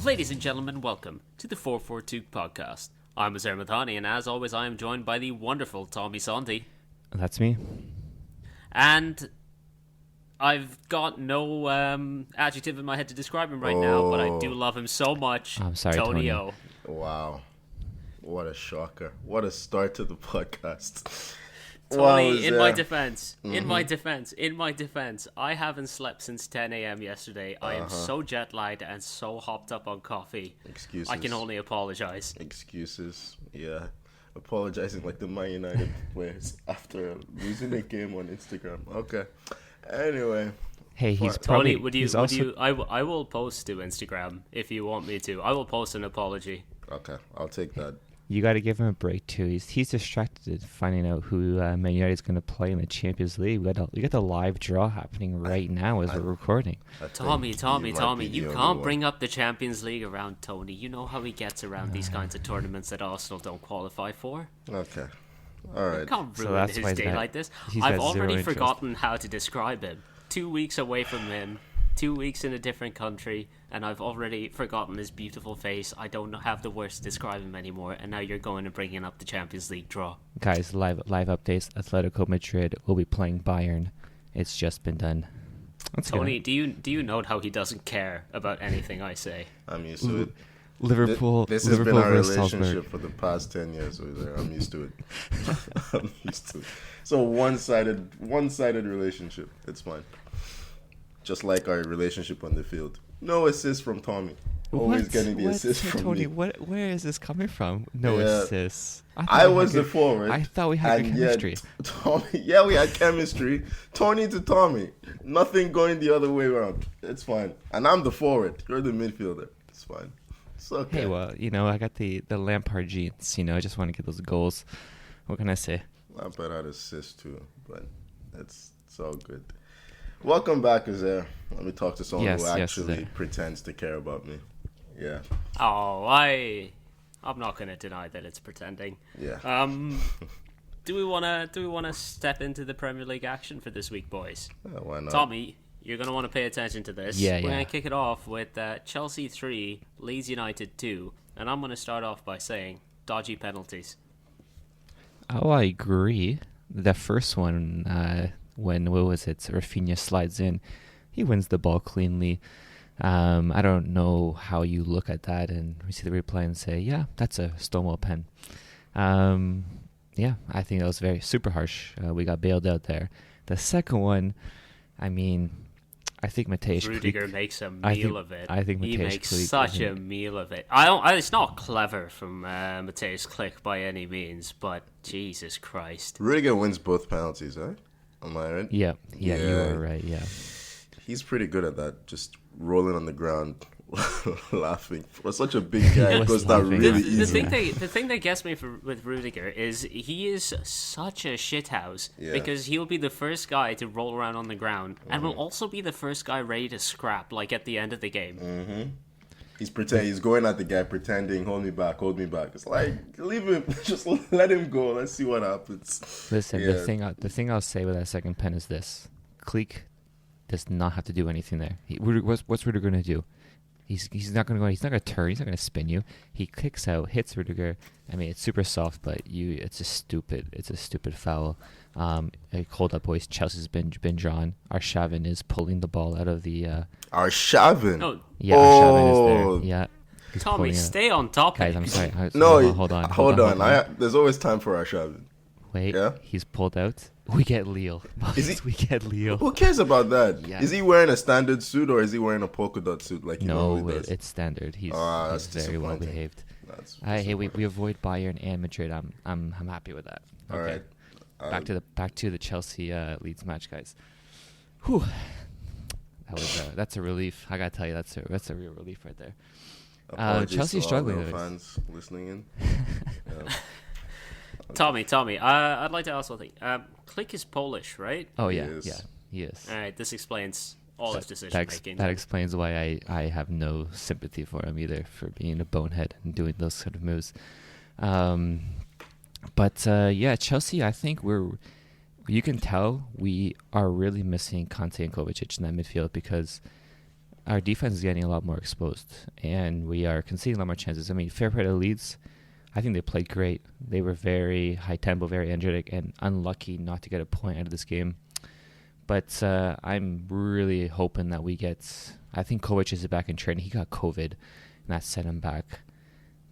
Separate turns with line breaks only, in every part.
Ladies and gentlemen, welcome to the 442 podcast. I'm Azar Mathani, and as always, I am joined by the wonderful Tommy Santi.
That's me.
And I've got no adjective in my head to describe him right now, but I do love him so much.
I'm sorry, Tony.
Wow. What a shocker. What a start to the podcast.
Tony, in my defense, I haven't slept since 10 a.m. yesterday. I am so jet lagged and so hopped up on coffee.
Excuses.
I can only apologize.
Excuses. Yeah. Apologizing like the Man United players after losing a game on Instagram. Okay. Anyway.
Hey, he's
Tony,
probably...
I will post to Instagram if you want me to. I will post an apology.
Okay, I'll take that.
You got to give him a break too. He's distracted finding out who Man United is going to play in the Champions League. We got the live draw happening right now as we're recording.
Tommy, you can't bring up the Champions League around Tony. You know how he gets around these kinds of tournaments that Arsenal don't qualify for.
Okay, all right.
You can't ruin his day like this. I've already forgotten how to describe him. 2 weeks away from him. 2 weeks in a different country, and I've already forgotten his beautiful face. I don't have the words to describe him anymore, and now you're going and bringing up the Champions League draw.
Guys, live updates. Atletico Madrid will be playing Bayern. It's just been done.
Tony, do you note how he doesn't care about anything I say?
I'm used to it.
Liverpool.
This has
Liverpool
been our
versus
relationship
Salzburg.
for the past 10 years. I'm used to it. I'm used to it. So one-sided relationship. It's fine. Just like our relationship on the field. No assist from Tommy. Always getting the assist from
Tony,
me.
where is this coming from? No assists.
I was the forward.
I thought we had good chemistry.
Tommy, we had chemistry. Tony to Tommy. Nothing going the other way around. It's fine. And I'm the forward. You're the midfielder. It's fine. It's okay.
Hey, well, I got the Lampard genes. I just want to get those goals. What can I say?
Lampard had assists too, but it's all good. Welcome back, Azar. Let me talk to someone who actually pretends to care about me. Yeah.
Oh, I'm not going to deny that it's pretending.
Yeah.
Do we want to step into the Premier League action for this week, boys?
Why not?
Tommy, you're going to want to pay attention to this.
Yeah.
We're going to kick it off with Chelsea 3, Leeds United 2, and I'm going to start off by saying dodgy penalties.
Oh, I agree. The first one, when Rafinha slides in, he wins the ball cleanly. I don't know how you look at that and we see the replay and say, yeah, that's a Stonewall pen. I think that was very super harsh. We got bailed out there. The second one, I think Mateusz
Rudiger makes a meal of it.
I think
he
Mateusz
makes such a meal of it. It's not clever from Mateusz Klich by any means, but Jesus Christ.
Rudiger wins both penalties, right? Am I right?
Yeah, you are right, yeah.
He's pretty good at that, just rolling on the ground, laughing. For such a big guy, it goes down really easy.
The thing that gets me with Rudiger is he is such a shithouse because he'll be the first guy to roll around on the ground and will also be the first guy ready to scrap, like at the end of the game.
Mm-hmm. He's going at the guy, pretending, hold me back. It's like, leave him, just let him go. Let's see what happens.
Listen, the thing I'll say with that second pen is this: Klich does not have to do anything there. What's Rudiger going to do? He's not going to go. He's not going to turn. He's not going to spin you. He kicks out, hits Rudiger. It's super soft, but it's a stupid foul. Hold up, boys. Chelsea's been drawn. Arshavin is pulling the ball out of the.
Arshavin.
Oh.
Yeah, Arshavin is there. Yeah.
Tommy, stay on topic.
Guys, I'm sorry.
Hold on. There's always time for Arshavin.
Wait, he's pulled out. We get Lille. We get Lille.
Who cares about that?
Yeah.
Is he wearing a standard suit or is he wearing a polka dot suit like he normally does?
It's standard. He's very well behaved. Hey, we avoid Bayern and Madrid. I'm happy with that. Okay. All right. Back to the Chelsea Leeds match, guys. Whew. That's a relief. I gotta tell you, that's a real relief right there. Chelsea's struggling.
Fans listening in. Yeah.
Tommy, I'd like to ask one thing. Klich is Polish, right?
Oh, yeah, he is.
All right, this explains all his decision-making.
That explains why I have no sympathy for him either, for being a bonehead and doing those sort of moves. But Chelsea, I think you can tell we are really missing Kante and Kovacic in that midfield because our defense is getting a lot more exposed, and we are conceding a lot more chances. I mean, fair play to Leeds. I think they played great. They were very high tempo, very energetic, and unlucky not to get a point out of this game. But I'm really hoping that we get... I think Kovac is back in training. He got COVID, and that set him back.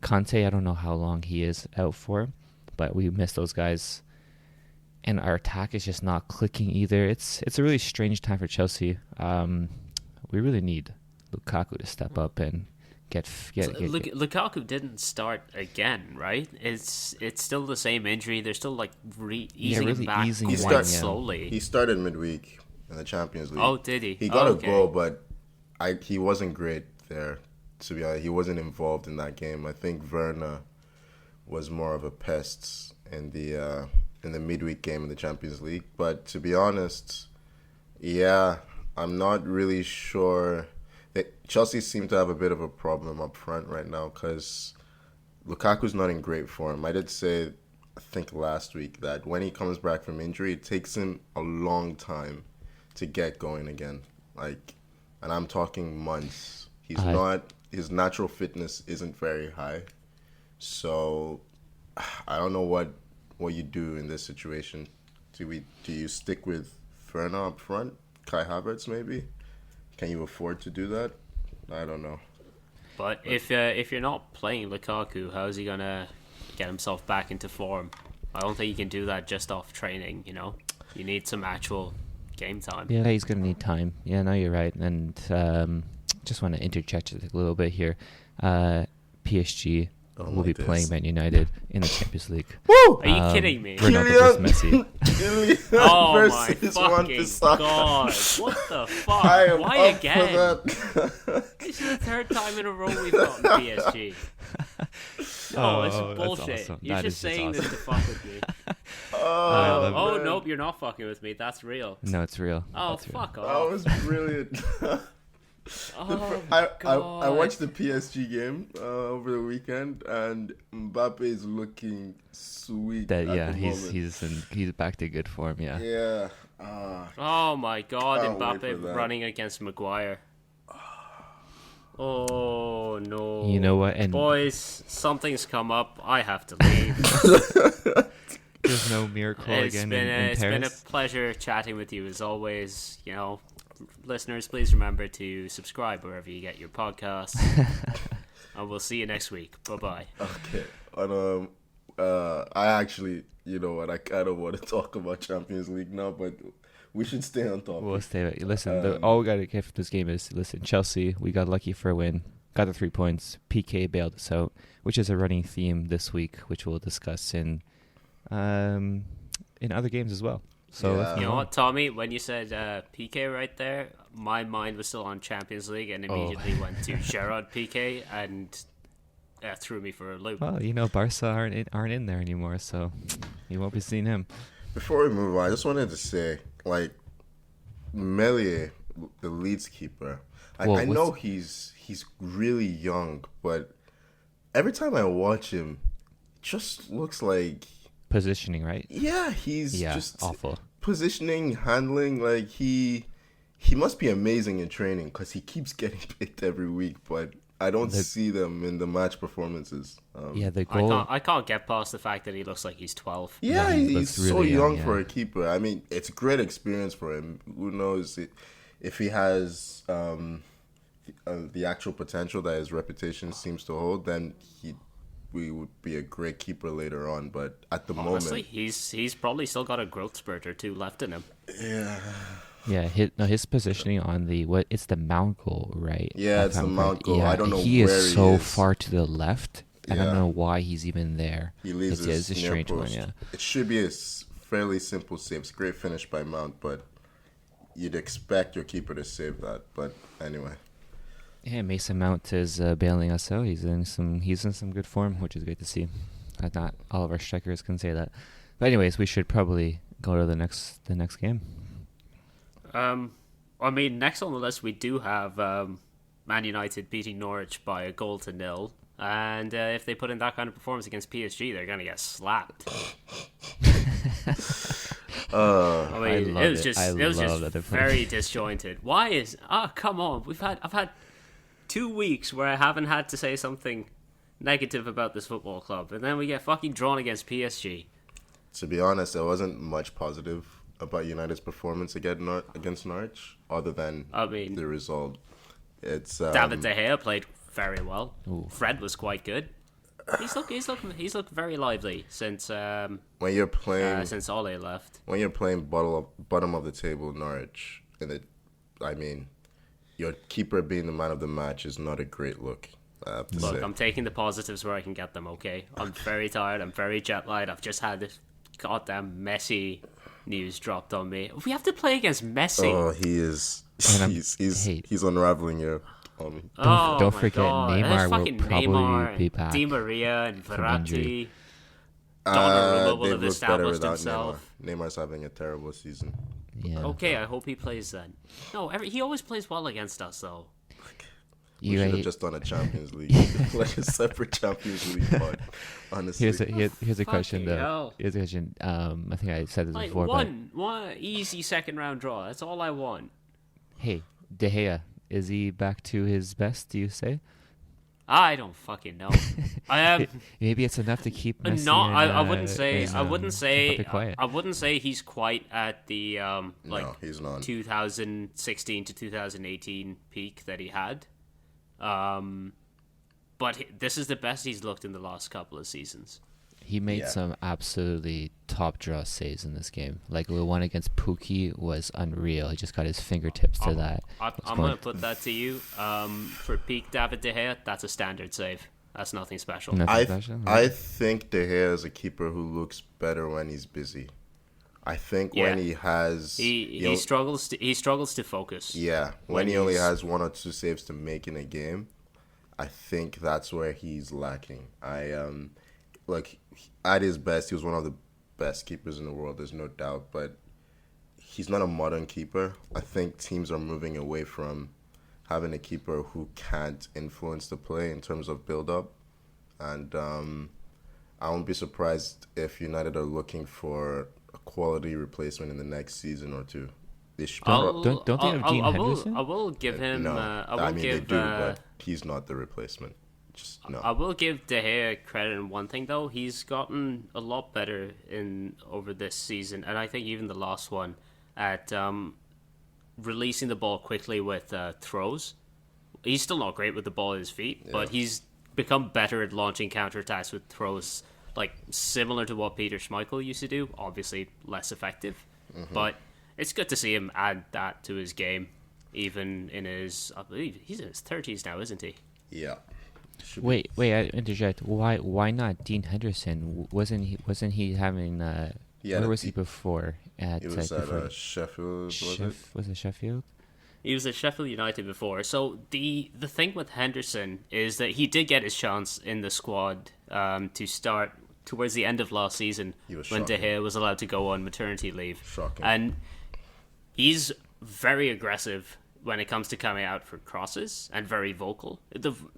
Conte, I don't know how long he is out for, but we miss those guys. And our attack is just not clicking either. It's a really strange time for Chelsea. We really need Lukaku to step up and get
Lukaku didn't start again, right? It's still the same injury. They're still like easing him back slowly.
He started midweek in the Champions League.
Oh, did he?
He got a goal, but he wasn't great there. To be honest, he wasn't involved in that game. I think Werner was more of a pest in the midweek game in the Champions League. But to be honest, I'm not really sure. Chelsea seem to have a bit of a problem up front right now because Lukaku's not in great form. I did say, I think last week, that when he comes back from injury, it takes him a long time to get going again. And I'm talking months. His natural fitness isn't very high. So I don't know what you do in this situation. Do you stick with Werner up front? Kai Havertz maybe? Can you afford to do that? I don't know.
But if you're not playing Lukaku, how is he gonna get himself back into form? I don't think you can do that just off training. You need some actual game time.
Yeah, he's gonna need time. Yeah, no, you're right. And just want to interject a little bit here. PSG will be playing Man United in the Champions League.
Woo! Are you kidding me?
Ronaldo versus Messi.
Oh my fucking god! What the fuck? Why again? This is the third time in a row we've gotten PSG. No, it's bullshit.
Awesome.
You're just saying this to fuck with me. Nope, you're not fucking with me. That's real.
No, it's real.
Oh, fuck off.
That was brilliant. I watched the PSG game over the weekend, and Mbappe is looking sweet.
He's back to good form. Yeah.
Yeah.
Oh my God, Mbappe running against Maguire. Oh no!
You know what? And
boys, something's come up. I have to leave.
There's no miracle again in Paris.
It's been a pleasure chatting with you as always. Listeners, please remember to subscribe wherever you get your podcasts. And we'll see you next week. Bye-bye.
Okay. And I actually, I kind of want to talk about Champions League now, but we should stay on top.
We'll stay. Listen, all we got to get from this game is, Chelsea, we got lucky for a win. Got the 3 points. PK bailed us out, which is a running theme this week, which we'll discuss in other games as well. So
you know what, Tommy? When you said PK right there, my mind was still on Champions League and immediately went to Gerard PK and threw me for a loop.
Well, Barca aren't in there anymore, so you won't be seeing him.
Before we move on, I just wanted to say, Meslier, the Leeds keeper, I know he's really young, but every time I watch him, it just looks like
positioning, right?
Yeah, he's just
awful.
Positioning, handling, he must be amazing in training because he keeps getting picked every week, but I don't see them in the match performances.
The goal.
I can't get past the fact that he looks like he's 12.
Yeah, he's so really young for a keeper. I mean, it's a great experience for him. Who knows if he has the actual potential that his reputation seems to hold, then we would be a great keeper later on, but at the moment,
he's probably still got a growth spurt or two left in him.
Yeah, his positioning on it's the Mount goal, right?
Yeah, it's the Mount goal. I don't know
he
where
is so far to the left. I don't know why he's even there.
He leaves
it's a strange
post.
one. Yeah,
it should be a fairly simple save. It's a great finish by Mount, but you'd expect your keeper to save that. But anyway.
Yeah, Mason Mount is bailing us out. He's in some good form, which is great to see. Not all of our strikers can say that. But anyways, we should probably go to the next game.
Next on the list we do have Man United beating Norwich by a 1-0, and if they put in that kind of performance against PSG, they're gonna get slapped. I mean, it was
it.
just
I
it was
love
just
that they're
very disjointed. Why is come on? I've had 2 weeks where I haven't had to say something negative about this football club, and then we get fucking drawn against PSG.
To be honest, there wasn't much positive about United's performance against Norwich, other than the result. It's
David De Gea played very well.
Ooh.
Fred was quite good. He's looked very lively since
when you're playing
since Ole left.
When you're playing bottom of the table Norwich, your keeper being the man of the match is not a great look. I have to say.
I'm taking the positives where I can get them. Okay, I'm very tired. I'm very jet lagged. I've just had this goddamn Messi news dropped on me. We have to play against Messi.
Oh, he is. He's unraveling here.
Don't forget Neymar will probably be back.
Di Maria and Verratti. Donnarumma will have established himself.
Neymar's having a terrible season.
Yeah.
Okay, I hope he plays then. No, he always plays well against us, though.
We should have just done a Champions League, like a separate Champions League pod. Honestly,
here's a question though.
Hell.
Here's a question. I think I said this
like
before.
One easy second round draw. That's all I want.
Hey, De Gea, is he back to his best? Do you say?
I don't fucking know.
Maybe it's enough to keep Messi.
No, I wouldn't say. I wouldn't say.
Quiet.
I wouldn't say he's quite at the
no, he's not.
2016 to 2018 peak that he had. But this is the best he's looked in the last couple of seasons.
He made some absolutely top draw saves in this game. Like the one against Pukki was unreal. He just got his fingertips to that.
I'm going to put that to you. For peak David De Gea, that's a standard save. That's nothing special.
I think De Gea is a keeper who looks better when he's busy. I think when he has...
He struggles to focus.
Yeah, when he only has 1 or 2 saves to make in a game, I think that's where he's lacking. At his best, he was one of the best keepers in the world, there's no doubt, but he's not a modern keeper. I think teams are moving away from having a keeper who can't influence the play in terms of build-up, and I won't be surprised if United are looking for a quality replacement in the next season or two.
Don't they have Dean Henderson?
I will give him...
No, they do, but he's not the replacement. No.
I will give De Gea credit in one thing, though. He's gotten a lot better over this season, and I think even the last one, at releasing the ball quickly with throws. He's still not great with the ball at his feet, but he's become better at launching counterattacks with throws, like similar to what Peter Schmeichel used to do. Obviously less effective, but it's good to see him add that to his game, even in his... I believe he's in his 30s now, isn't he?
Yeah.
Wait! I interject. Why not Dean Henderson? Wasn't he having? Where was he before?
He was at Sheffield.
Was it Sheffield?
He was at Sheffield United before. So the thing with Henderson is that he did get his chance in the squad to start towards the end of last season when De Gea was allowed to go on maternity leave.
Shocking.
And he's very aggressive when it comes to coming out for crosses, and very vocal.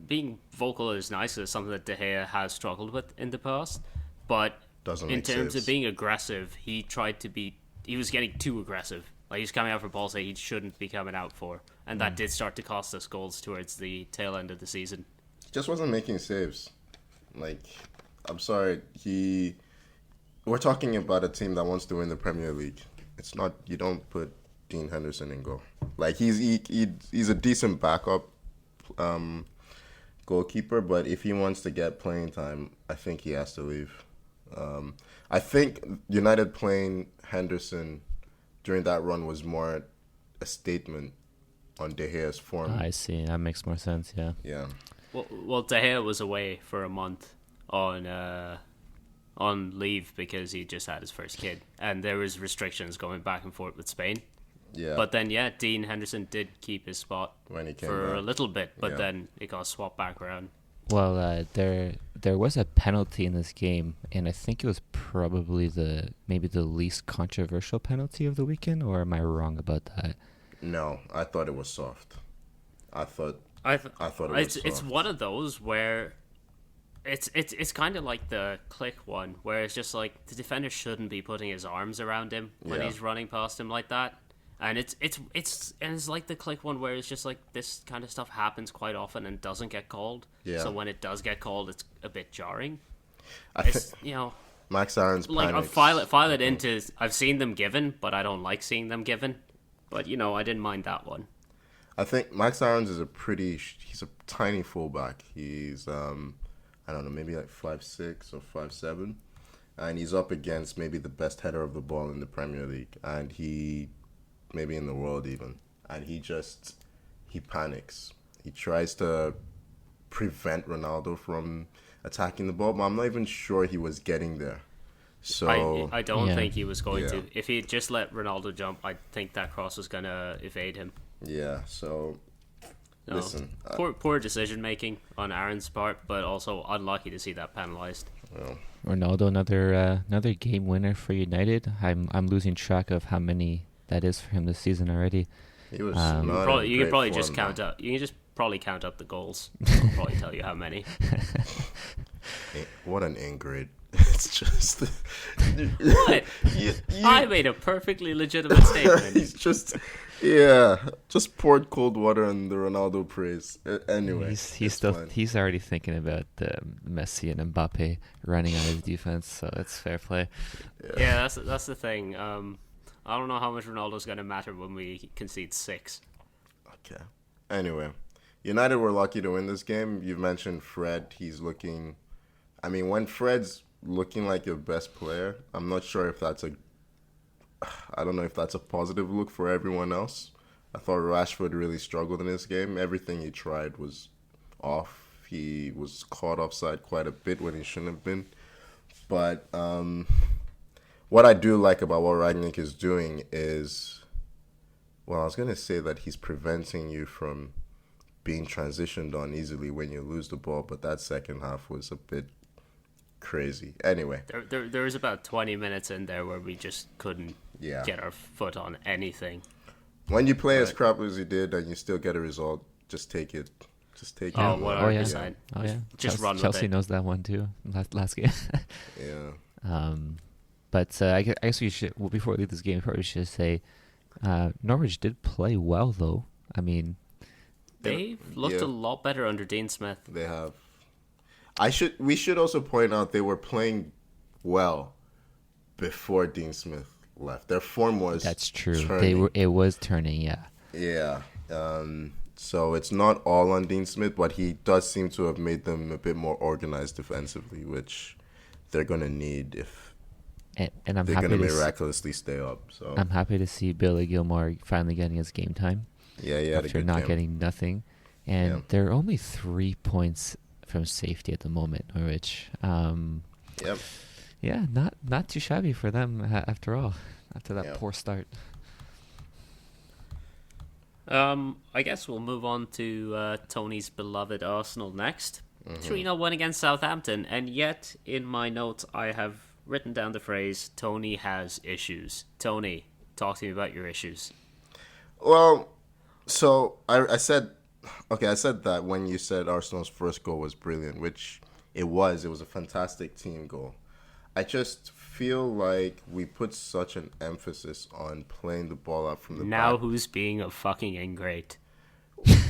Being vocal is nice. It's something that De Gea has struggled with in the past. But in terms of being aggressive, he was getting too aggressive. Like, he was coming out for balls that he shouldn't be coming out for. And that did start to cost us goals towards the tail end of the season.
He just wasn't making saves. Like, I'm sorry. We're talking about a team that wants to win the Premier League. It's not... You don't put Dean Henderson in goal. Like, he's a decent backup goalkeeper, but if he wants to get playing time, I think he has to leave. I think United playing Henderson during that run was more a statement on De Gea's form.
I see. That makes more sense, yeah.
Yeah.
Well, De Gea was away for a month on leave because he just had his first kid, and there was restrictions going back and forth with Spain.
Yeah.
But then, Dean Henderson did keep his spot
when he came
for
back.
A little bit, but then it got swapped back around.
Well, there was a penalty in this game, and I think it was probably maybe the least controversial penalty of the weekend, or am I wrong about that?
No, I thought it was soft. I thought it was soft.
It's one of those where It's kind of like the click one, where it's just like the defender shouldn't be putting his arms around him when he's running past him like that. And it's like the click one where it's just like this kind of stuff happens quite often and doesn't get called. Yeah. So when it does get called, it's a bit jarring.
Max Aaron's
like
panics.
file it into. I've seen them given, but I don't like seeing them given. But I didn't mind that one.
I think Max Aaron's is he's a tiny fullback. He's I don't know, maybe like 5'6" or 5'7", and he's up against maybe the best header of the ball in the Premier League, and maybe in the world even, and he panics. He tries to prevent Ronaldo from attacking the ball, but I'm not even sure he was getting there. So
I don't think he was going to. If he just let Ronaldo jump, I think that cross was going to evade him.
Yeah, so listen.
Poor decision making on Aaron's part, but also unlucky to see that penalised.
Well,
Ronaldo, another game winner for United. I'm losing track of how many that is for him this season already.
He was
you can probably just count up. You can just probably count up the goals. I'll probably tell you how many.
What an ingrate. It's just
what? I made a perfectly legitimate statement.
He's just poured cold water on the Ronaldo praise. Anyway,
he's already thinking about Messi and Mbappe running on his defense, so it's fair play.
Yeah, that's the thing. I don't know how much Ronaldo's going to matter when we concede 6.
Okay. Anyway, United were lucky to win this game. You've mentioned Fred. He's looking. I mean, when Fred's looking like your best player, I'm not sure if that's I don't know if that's a positive look for everyone else. I thought Rashford really struggled in this game. Everything he tried was off. He was caught offside quite a bit when he shouldn't have been. But what I do like about what Rangnick is doing is, well, I was going to say that he's preventing you from being transitioned on easily when you lose the ball, but that second half was a bit crazy. Anyway,
there was about 20 minutes in there where we just couldn't get our foot on anything.
When you play as crap as you did and you still get a result, just take it. Just take it.
100%.
Oh yeah.
Just run with it.
Chelsea knows that one too. Last game.
Yeah.
But I guess we should. Well, before we leave this game, we should say Norwich did play well, though. I mean,
they've looked a lot better under Dean Smith.
They have. We should also point out they were playing well before Dean Smith left. Their form was
that's true.
Turning.
It was turning, yeah.
Yeah. So it's not all on Dean Smith, but he does seem to have made them a bit more organized defensively, which they're gonna need if
and I'm
they're
happy
gonna miraculously stay up. So
I'm happy to see Billy Gilmore finally getting his game time.
Yeah,
after not getting nothing, and they're only 3 points from safety at the moment, Norwich.
Yep.
Yeah, not too shabby for them after all. After that poor start.
I guess we'll move on to Tony's beloved Arsenal next. 3-0 win against Southampton, and yet in my notes I have written down the phrase Tony has issues. Tony, talk to me about your issues.
Well, so I said that when you said Arsenal's first goal was brilliant, which it was a fantastic team goal. I just feel like we put such an emphasis on playing the ball out from the
now
back.
Who's being a fucking ingrate?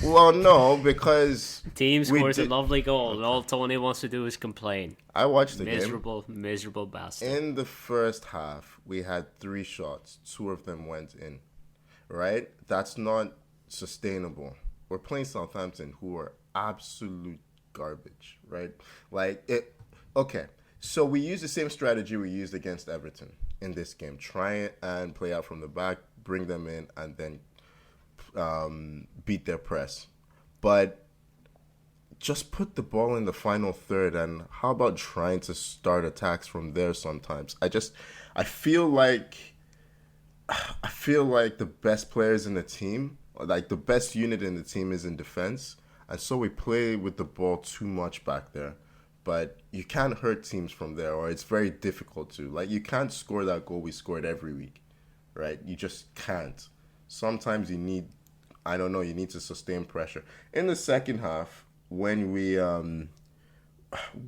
Well, no, because
team scores a lovely goal, and all Tony wants to do is complain.
I watched the
miserable bastard.
In the first half, we had 3 shots. 2 of them went in. Right? That's not sustainable. We're playing Southampton, who are absolute garbage, right? Okay, so we use the same strategy we used against Everton in this game. Try and play out from the back, bring them in, and then beat their press. But just put the ball in the final third, and how about trying to start attacks from there sometimes? I feel like the best players in the team, like the best unit in the team, is in defense, and so we play with the ball too much back there. But you can't hurt teams from there, or it's very difficult to. Like, you can't score that goal we scored every week, right? You just can't. Sometimes you need to sustain pressure. In the second half, when we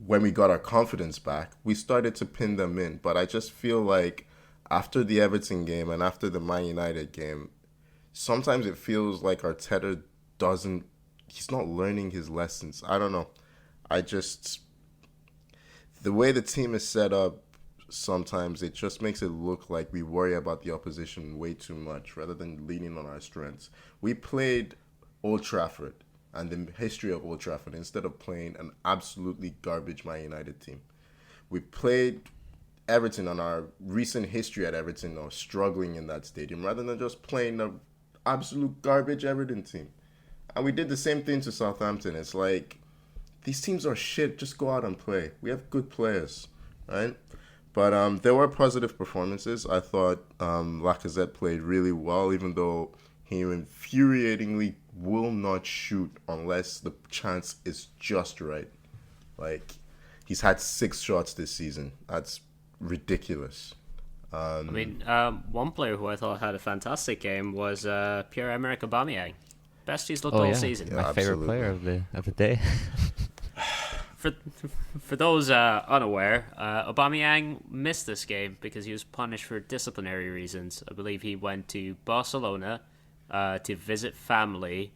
when we got our confidence back, we started to pin them in. But I just feel like after the Everton game and after the Man United game, sometimes it feels like Arteta he's not learning his lessons. I don't know. The way the team is set up, sometimes it just makes it look like we worry about the opposition way too much rather than leaning on our strengths. We played Old Trafford and the history of Old Trafford instead of playing an absolutely garbage Man United team. We played Everton on our recent history at Everton or struggling in that stadium rather than just playing an absolute garbage Everton team. And we did the same thing to Southampton. It's like, these teams are shit. Just go out and play. We have good players, right? But there were positive performances. I thought Lacazette played really well, even though he infuriatingly will not shoot unless the chance is just right. Like, he's had 6 shots this season. That's ridiculous.
One player who I thought had a fantastic game was Pierre-Emerick Aubameyang. Best he's looked all season.
Yeah, my favorite player of the day.
For those unaware, Aubameyang missed this game because he was punished for disciplinary reasons. I believe he went to Barcelona to visit family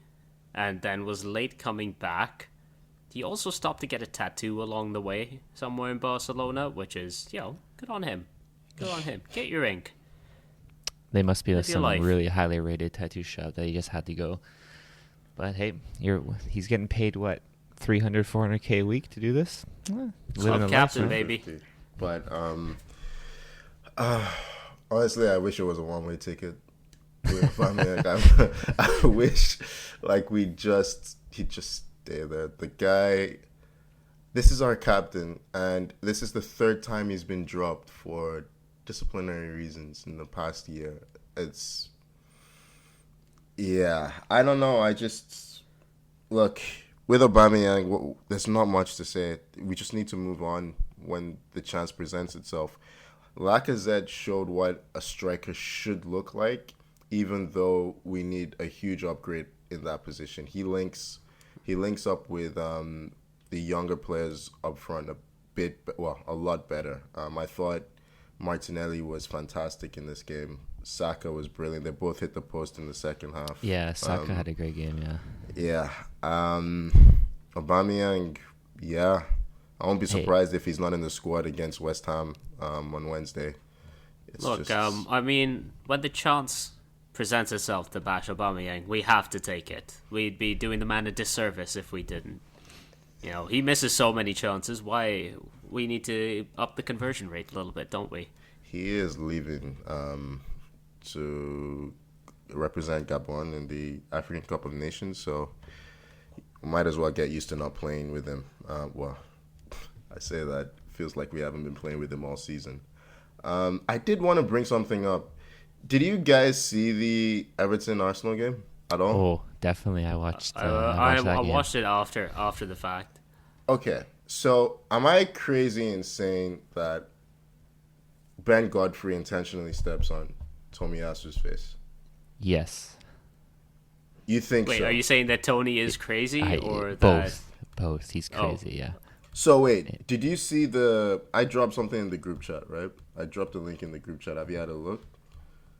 and then was late coming back. He also stopped to get a tattoo along the way somewhere in Barcelona, which is, good on him. Good on him. Get your ink.
They must be some really highly rated tattoo shop that he just had to go. But hey, he's getting paid what, 300, 400K a week to do this?
Club captain, baby.
But honestly, I wish it was a one-way ticket. I wish he'd just stay there. The guy, this is our captain, and this is the 3rd time he's been dropped for disciplinary reasons in the past year. I don't know. Look, with Aubameyang, there's not much to say. We just need to move on when the chance presents itself. Lacazette showed what a striker should look like, even though we need a huge upgrade in that position. He links up with the younger players up front a lot better. I thought Martinelli was fantastic in this game. Saka was brilliant. They both hit the post in the second half.
Yeah, Saka had a great game,
Yeah. Aubameyang, I won't be surprised if he's not in the squad against West Ham on Wednesday.
When the chance presents itself to bash Aubameyang, we have to take it. We'd be doing the man a disservice if we didn't. He misses so many chances. Why? We need to up the conversion rate a little bit, don't we?
He is leaving to represent Gabon in the African Cup of Nations, so we might as well get used to not playing with him. I say that. Feels like we haven't been playing with him all season. I did want to bring something up. Did you guys see the Everton-Arsenal game at all?
Oh, definitely. I watched
I watched it after the fact.
Okay, so am I crazy in saying that Ben Godfrey intentionally steps on Tomiyasu's face?
Yes.
You think
so? Wait, are you saying that Toni is crazy or
both? Both. He's crazy, yeah.
So wait, did you see I dropped something in the group chat, right? I dropped a link in the group chat. Have you had a look?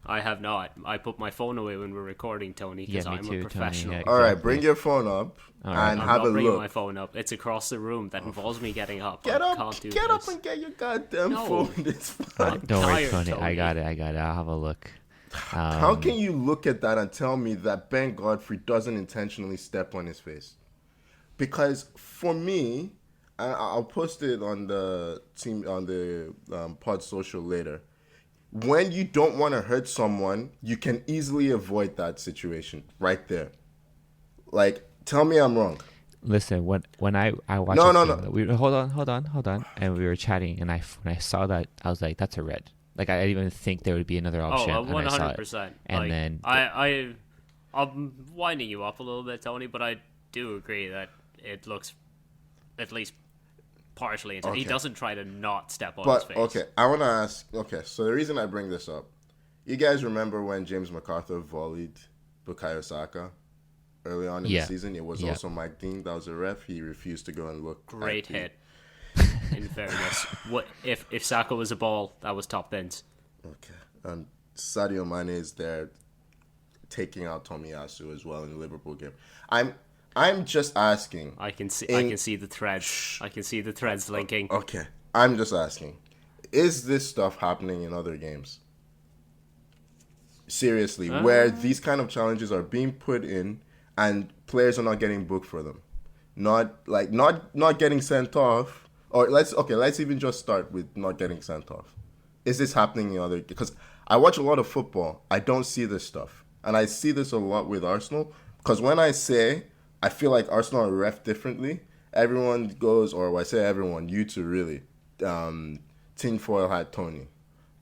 I have not. I put my phone away when we're recording, Tony, because I'm a professional.
Tony,
exactly. All right, bring your phone up and have a look. I'm not bringing
my phone up. It's across the room. That involves me getting up.
Get up and get your goddamn phone. It's fine.
Don't worry, Tony. I got it. I'll have a look.
How can you look at that and tell me that Ben Godfrey doesn't intentionally step on his face? Because for me, I'll post it on the team on the pod social later. When you don't want to hurt someone, you can easily avoid that situation right there. Like, tell me I'm wrong.
Listen, when I watched hold on, and we were chatting, and when I saw that, I was like, that's a red. Like, I didn't even think there would be another option.
100%.
And then
I'm winding you up a little bit, Tony, but I do agree that it looks at least partially into He doesn't try to not step on his face.
Okay, I want to ask. Okay, so the reason I bring this up, you guys remember when James MacArthur volleyed Bukayo Saka early on in the season? It was also Mike Dean that was a ref. He refused to go and look.
Great hit. In fairness, what if Saka was a ball, that was top bins.
Okay, and Sadio Mane is there, taking out Tomiyasu as well in the Liverpool game. I'm just asking.
I can see the threads. I can see the threads linking.
Okay, I'm just asking. Is this stuff happening in other games? Seriously, where these kind of challenges are being put in and players are not getting booked for them, not getting sent off, or let's even just start with not getting sent off. Is this happening in other? Because I watch a lot of football, I don't see this stuff, and I see this a lot with Arsenal. Because when I say I feel like Arsenal are ref differently, everyone goes, or I say everyone, you two really, tinfoil hat Tony,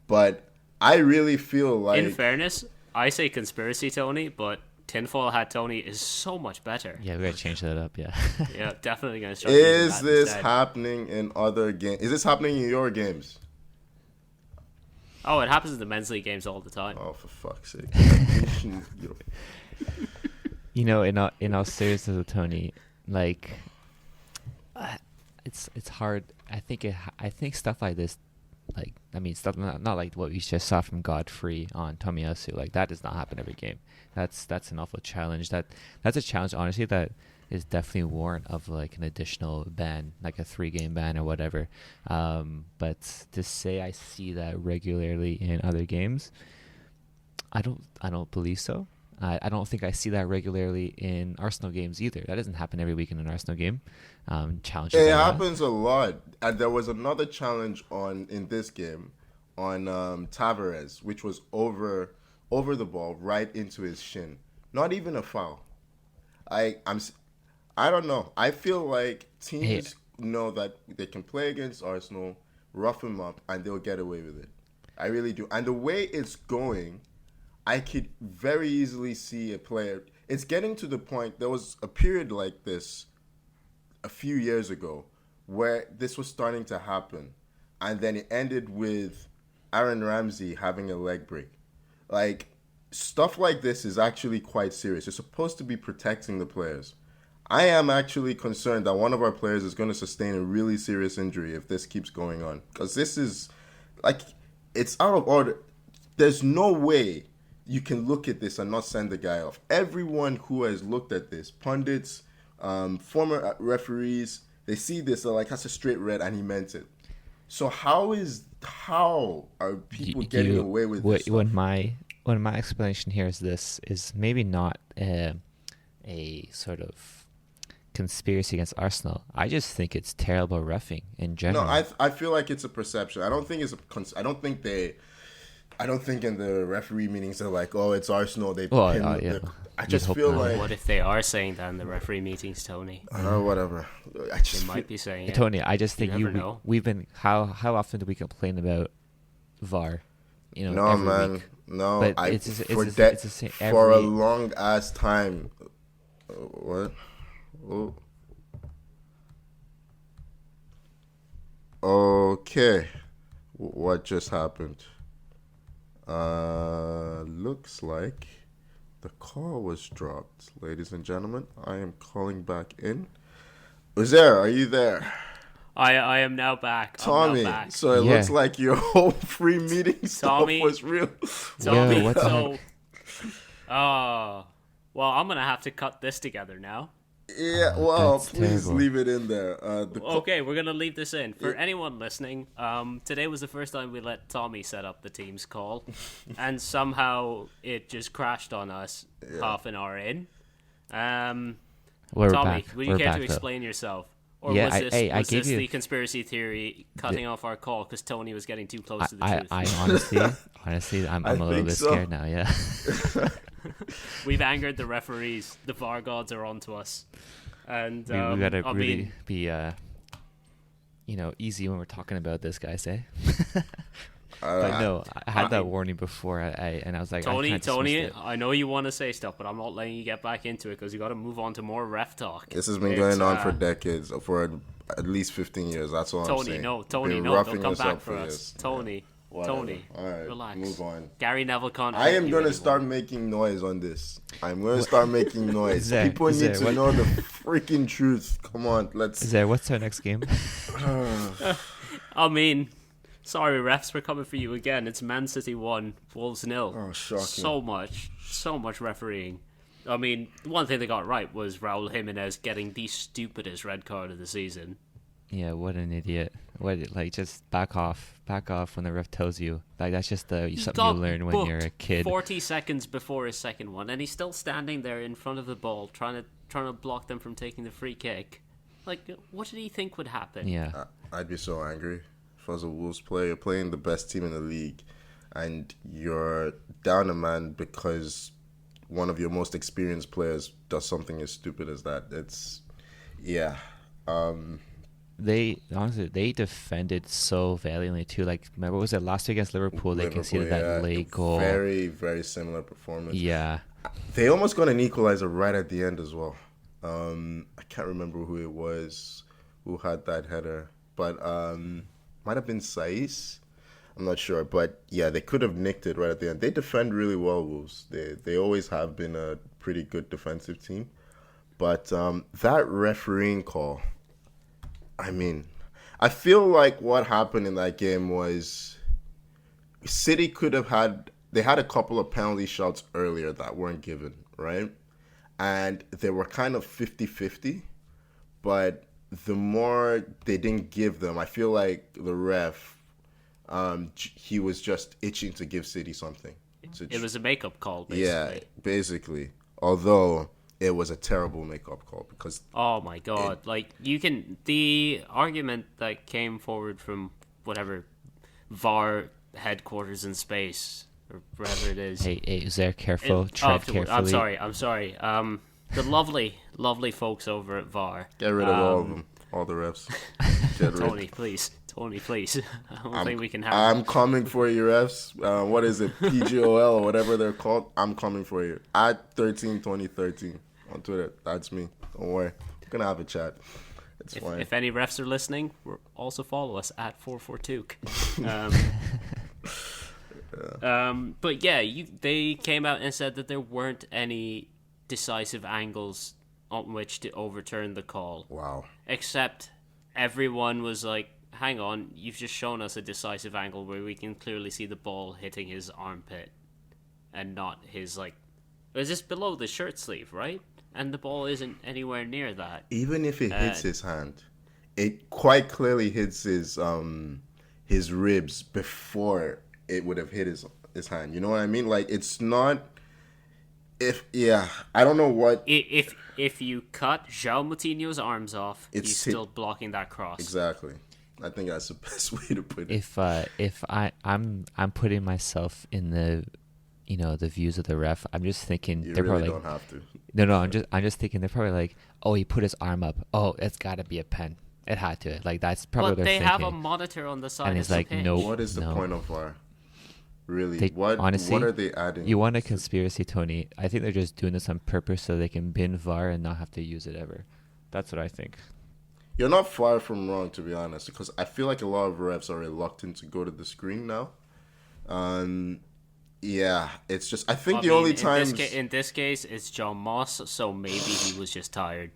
but I really feel like...
In fairness, I say conspiracy Tony, but tinfoil hat Tony is so much better.
Yeah, we gotta change that up, yeah.
Yeah, definitely gonna start
Is this
instead.
happening in other games? Is this happening in your games?
Oh, it happens in the men's league games all the time.
Oh, for fuck's sake.
You know, in all seriousness, Tony, like, it's hard. I think stuff like this, like, I mean, stuff not like what we just saw from Godfrey on Tomiyasu, like, that does not happen every game. That's an awful challenge. That's a challenge, honestly, that is definitely warrant of like an additional ban, like a 3-game ban or whatever. But to say I see that regularly in other games, I don't believe so. I don't think I see that regularly in Arsenal games either. That doesn't happen every week in an Arsenal game. Challenges.
It happens a lot. And there was another challenge in this game on Tavares, which was over the ball right into his shin. Not even a foul. I don't know. I feel like teams know that they can play against Arsenal, rough them up, and they'll get away with it. I really do. And the way it's going, I could very easily see a player. It's getting to the point. There was a period like this a few years ago where this was starting to happen. And then it ended with Aaron Ramsey having a leg break. Like, stuff like this is actually quite serious. You're supposed to be protecting the players. I am actually concerned that one of our players is going to sustain a really serious injury if this keeps going on. Because this is, like, it's out of order. There's no way you can look at this and not send the guy off. Everyone who has looked at this, pundits, former referees, they see this, they're like, that's a straight red, and he meant it. So how are people getting away with this stuff?
When my explanation here is maybe not a sort of conspiracy against Arsenal. I just think it's terrible reffing in general.
No, I feel like it's a perception. I don't think in the referee meetings they're like, oh, it's Arsenal. I just feel like...
What if they are saying that in the referee meetings, Tony?
Whatever.
They might be saying it.
Tony, I just think we've been... How often do we complain about VAR? You know,
no, man.
Week?
No,
but
for a long ass time. What? Oh. Okay. What just happened? Looks like the call was dropped. Ladies and gentlemen, I am calling back in. Uzair, are you there?
I am now back.
Tommy, so it looks like your whole free meeting stuff was real.
Tommy, well, I'm going to have to cut this together now.
Yeah, well, please leave it in there.
Okay, we're going to leave this in. For anyone listening, today was the first time we let Tommy set up the team's call, and somehow it just crashed on us half an hour in. Tommy, would you care to explain yourself? Or was this the conspiracy theory cutting off our call because Tony was getting too close to the truth?
I honestly, I'm a little bit scared now, yeah.
We've angered the referees. The VAR gods are onto us. And
we gotta really be, easy when we're talking about this, guys, eh? But no, I had that warning before, and I was like,
Tony,
I know you want to say stuff, but I'm not letting you get back into it because you got to move on to more ref talk.
This has been going on for decades, for at least 15 years. That's all I'm saying.
Tony, no, don't come back for us. Tony, Tony,
all right,
relax.
move on.
Gary Neville can't.
I am going to
anymore.
start making noise on this. I'm going to start making noise.
Zare,
People need
Zare,
to
what-
know the freaking truth. Come on, let's.
Zare, what's our next game?
I mean, sorry, refs, we're coming for you again. It's Man City 1, Wolves 0.
Oh, shocking.
So much refereeing. I mean, one thing they got right was Raul Jimenez getting the stupidest red card of the season.
Yeah, what an idiot. Just back off when the ref tells you. Like, that's just something you learn when you're a kid.
40 seconds before his second one, and he's still standing there in front of the ball, trying to block them from taking the free kick. Like, what did he think would happen?
Yeah.
I'd be so angry if I was a Wolves player playing the best team in the league, and you're down a man because one of your most experienced players does something as stupid as that.
They defended so valiantly too. Like, remember, was it last week against Liverpool? They conceded that late goal.
Very, very similar performance.
Yeah.
They almost got an equalizer right at the end as well. I can't remember who it was who had that header, but might have been Saiz. I'm not sure, but yeah, they could have nicked it right at the end. They defend really well, Wolves. They always have been a pretty good defensive team, but that refereeing call. I mean, I feel like what happened in that game was City could have they had a couple of penalty shots earlier that weren't given, right? And they were kind of 50-50, but the more they didn't give them, I feel like the ref, he was just itching to give City something.
It was a makeup call, basically.
Yeah, basically. Although it was a terrible makeup call because...
Oh my god. The argument that came forward from whatever VAR headquarters in space, or wherever it is.
Hey, Zare, careful. Tread carefully.
I'm sorry. The lovely folks over at VAR.
Get rid of all of them. All the refs.
Tony, please. I don't think we can have...
I'm coming for you, refs. What is it? PGOL or whatever they're called. I'm coming for you. At 132013 on Twitter. That's me. Don't worry. We're going to have a chat. It's fine.
If any refs are listening, also follow us at 442. But yeah, they came out and said that there weren't any decisive angles on which to overturn the call.
Wow.
Except everyone was like, hang on, you've just shown us a decisive angle where we can clearly see the ball hitting his armpit and not his, is this below the shirt sleeve, right? And the ball isn't anywhere near that.
Even if it hits his hand, it quite clearly hits his ribs before it would have hit his hand. You know what I mean? Like, it's not... I don't know what...
If you cut João Moutinho's arms off, he's still blocking that cross.
Exactly. I think that's the best way to put it.
If I'm putting myself in the views of the ref, I'm just thinking
You
they're
really
probably
don't have to.
No, I'm just thinking they're probably like, oh, he put his arm up. Oh, it's got to be a pen. It had to. Like, that's probably what they're thinking.
But they have a monitor on the side.
And
of
it's
the
like,
pitch.
no.
What is the point of VAR? Really?
Honestly,
what are they adding?
You want a conspiracy, Tony? I think they're just doing this on purpose so they can bin VAR and not have to use it ever. That's what I think.
You're not far from wrong, to be honest, because I feel like a lot of refs are reluctant to go to the screen now. Yeah, it's just... I think only time...
In this case, it's John Moss, so maybe he was just tired.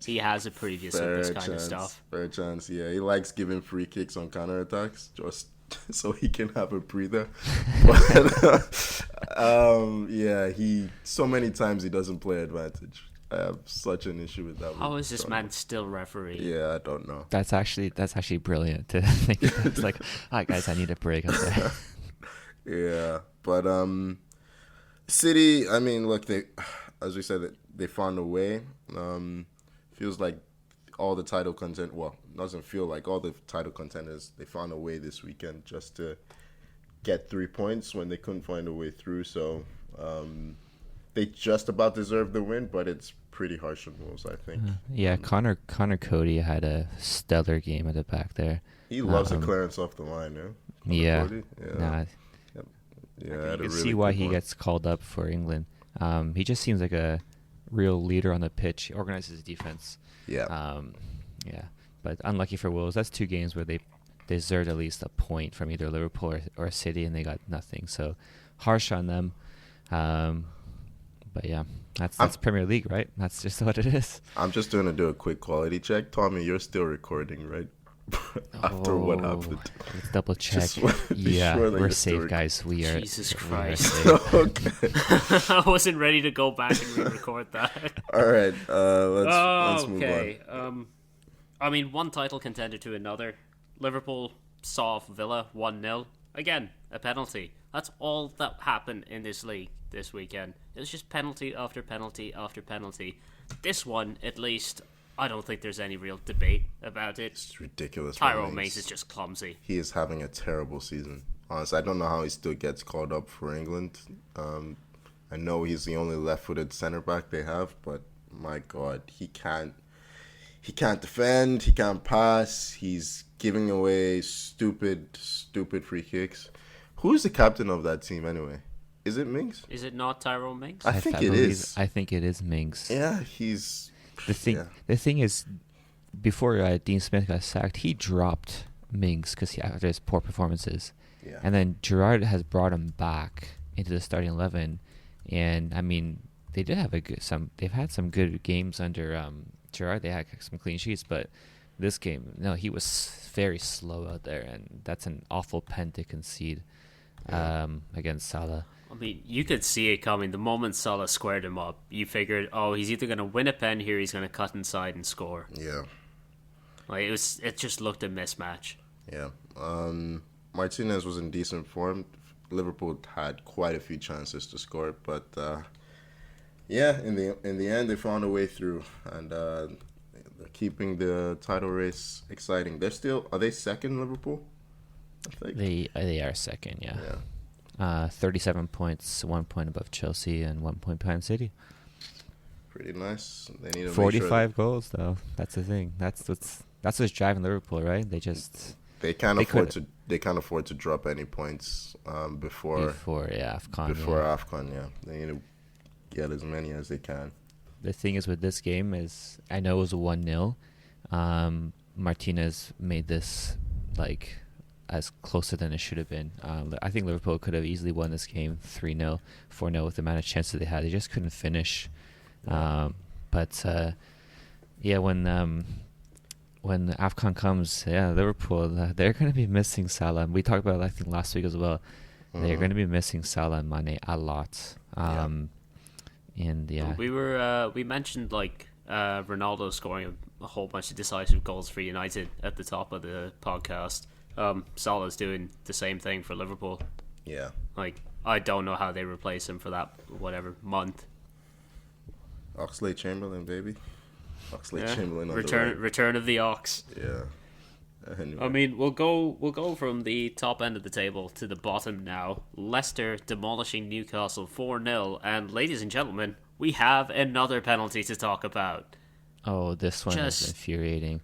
He has a previous of this kind of stuff.
Fair chance, yeah. He likes giving free kicks on counterattacks, just so he can have a breather. But, yeah, so many times he doesn't play advantage. I have such an issue with that.
How is this man still referee?
Yeah, I don't know.
That's actually brilliant to think. It's like, all right, guys, I need a break up there.
Yeah, but City, I mean, look, as we said, they found a way. Feels like all the title content, well, doesn't feel like all the title contenders, they found a way this weekend just to get 3 points when they couldn't find a way through. So they just about deserve the win, but it's pretty harsh on Wolves, I think.
Yeah, Connor Cody had a stellar game at the back there.
He loves a clearance off the line, yeah?
Yeah. Nah,
yeah,
you can see why he gets called up for England. He just seems like a real leader on the pitch. He organizes his defense.
Yeah.
Yeah. But unlucky for Wolves. That's 2 games where they deserved at least a point from either Liverpool or City, and they got nothing. So harsh on them. But yeah, that's Premier League, right? That's just what it is.
I'm just going to do a quick quality check. Tommy, you're still recording, right? After what happened.
Let's double check. Yeah, sure we're safe, guys. We are.
Jesus Christ.
Okay.
I wasn't ready to go back and re-record that.
All right, let's move on.
Okay. I mean, one title contender to another. Liverpool saw off Villa 1-0. Again, a penalty. That's all that happened in this league this weekend. It was just penalty after penalty after penalty. This one, at least, I don't think there's any real debate about it.
It's ridiculous.
Tyrone Mings is just clumsy.
He is having a terrible season. Honestly, I don't know how he still gets called up for England. I know he's the only left-footed center back they have, but my God, he can't defend. He can't pass. He's giving away stupid free kicks. Who's the captain of that team anyway? Is it Mings?
Is it not Tyrone Mings?
I think it is.
I think it is Mings.
Yeah, he's...
The thing is, before Dean Smith got sacked, he dropped Mings after his poor performances.
Yeah.
And then Gerrard has brought him back into the starting 11. And, I mean, they did have they've had some good games under Gerrard. They had some clean sheets, but this game, no, he was very slow out there, and that's an awful pen to concede against Salah.
I mean, you could see it coming. The moment Salah squared him up, you figured, oh, he's either going to win a pen here, he's going to cut inside and score.
Yeah.
Like it just looked a mismatch.
Yeah. Martinez was in decent form. Liverpool had quite a few chances to score, but yeah, in the end they found a way through, and they're keeping the title race exciting. Are they second, Liverpool? I think
they are second, yeah. 37 points, 1 point above Chelsea, and 1 point behind City.
Pretty nice. They need to
45 goals, though. That's the thing. That's what's driving Liverpool, right? They can't afford
to drop any points before
AFCON.
AFCON, yeah. They need to get as many as they can.
The thing is with this game is, I know it was a 1-0. Martinez made this as closer than it should have been. I think Liverpool could have easily won this game 3-0, 4-0 with the amount of chances they had. They just couldn't finish. When AFCON comes, Liverpool, they're going to be missing Salah. We talked about it, I think, last week as well. They're going to be missing Salah and Mane a lot.
We mentioned Ronaldo scoring a whole bunch of decisive goals for United at the top of the podcast. Salah's doing the same thing for Liverpool.
Yeah.
I don't know how they replace him for that month.
Oxlade-Chamberlain, baby. Oxlade-Chamberlain on
return of the Ox.
Yeah. Anyway.
I mean, we'll go from the top end of the table to the bottom now. Leicester demolishing Newcastle 4-0, and ladies and gentlemen, we have another penalty to talk about.
Oh, this one is infuriating.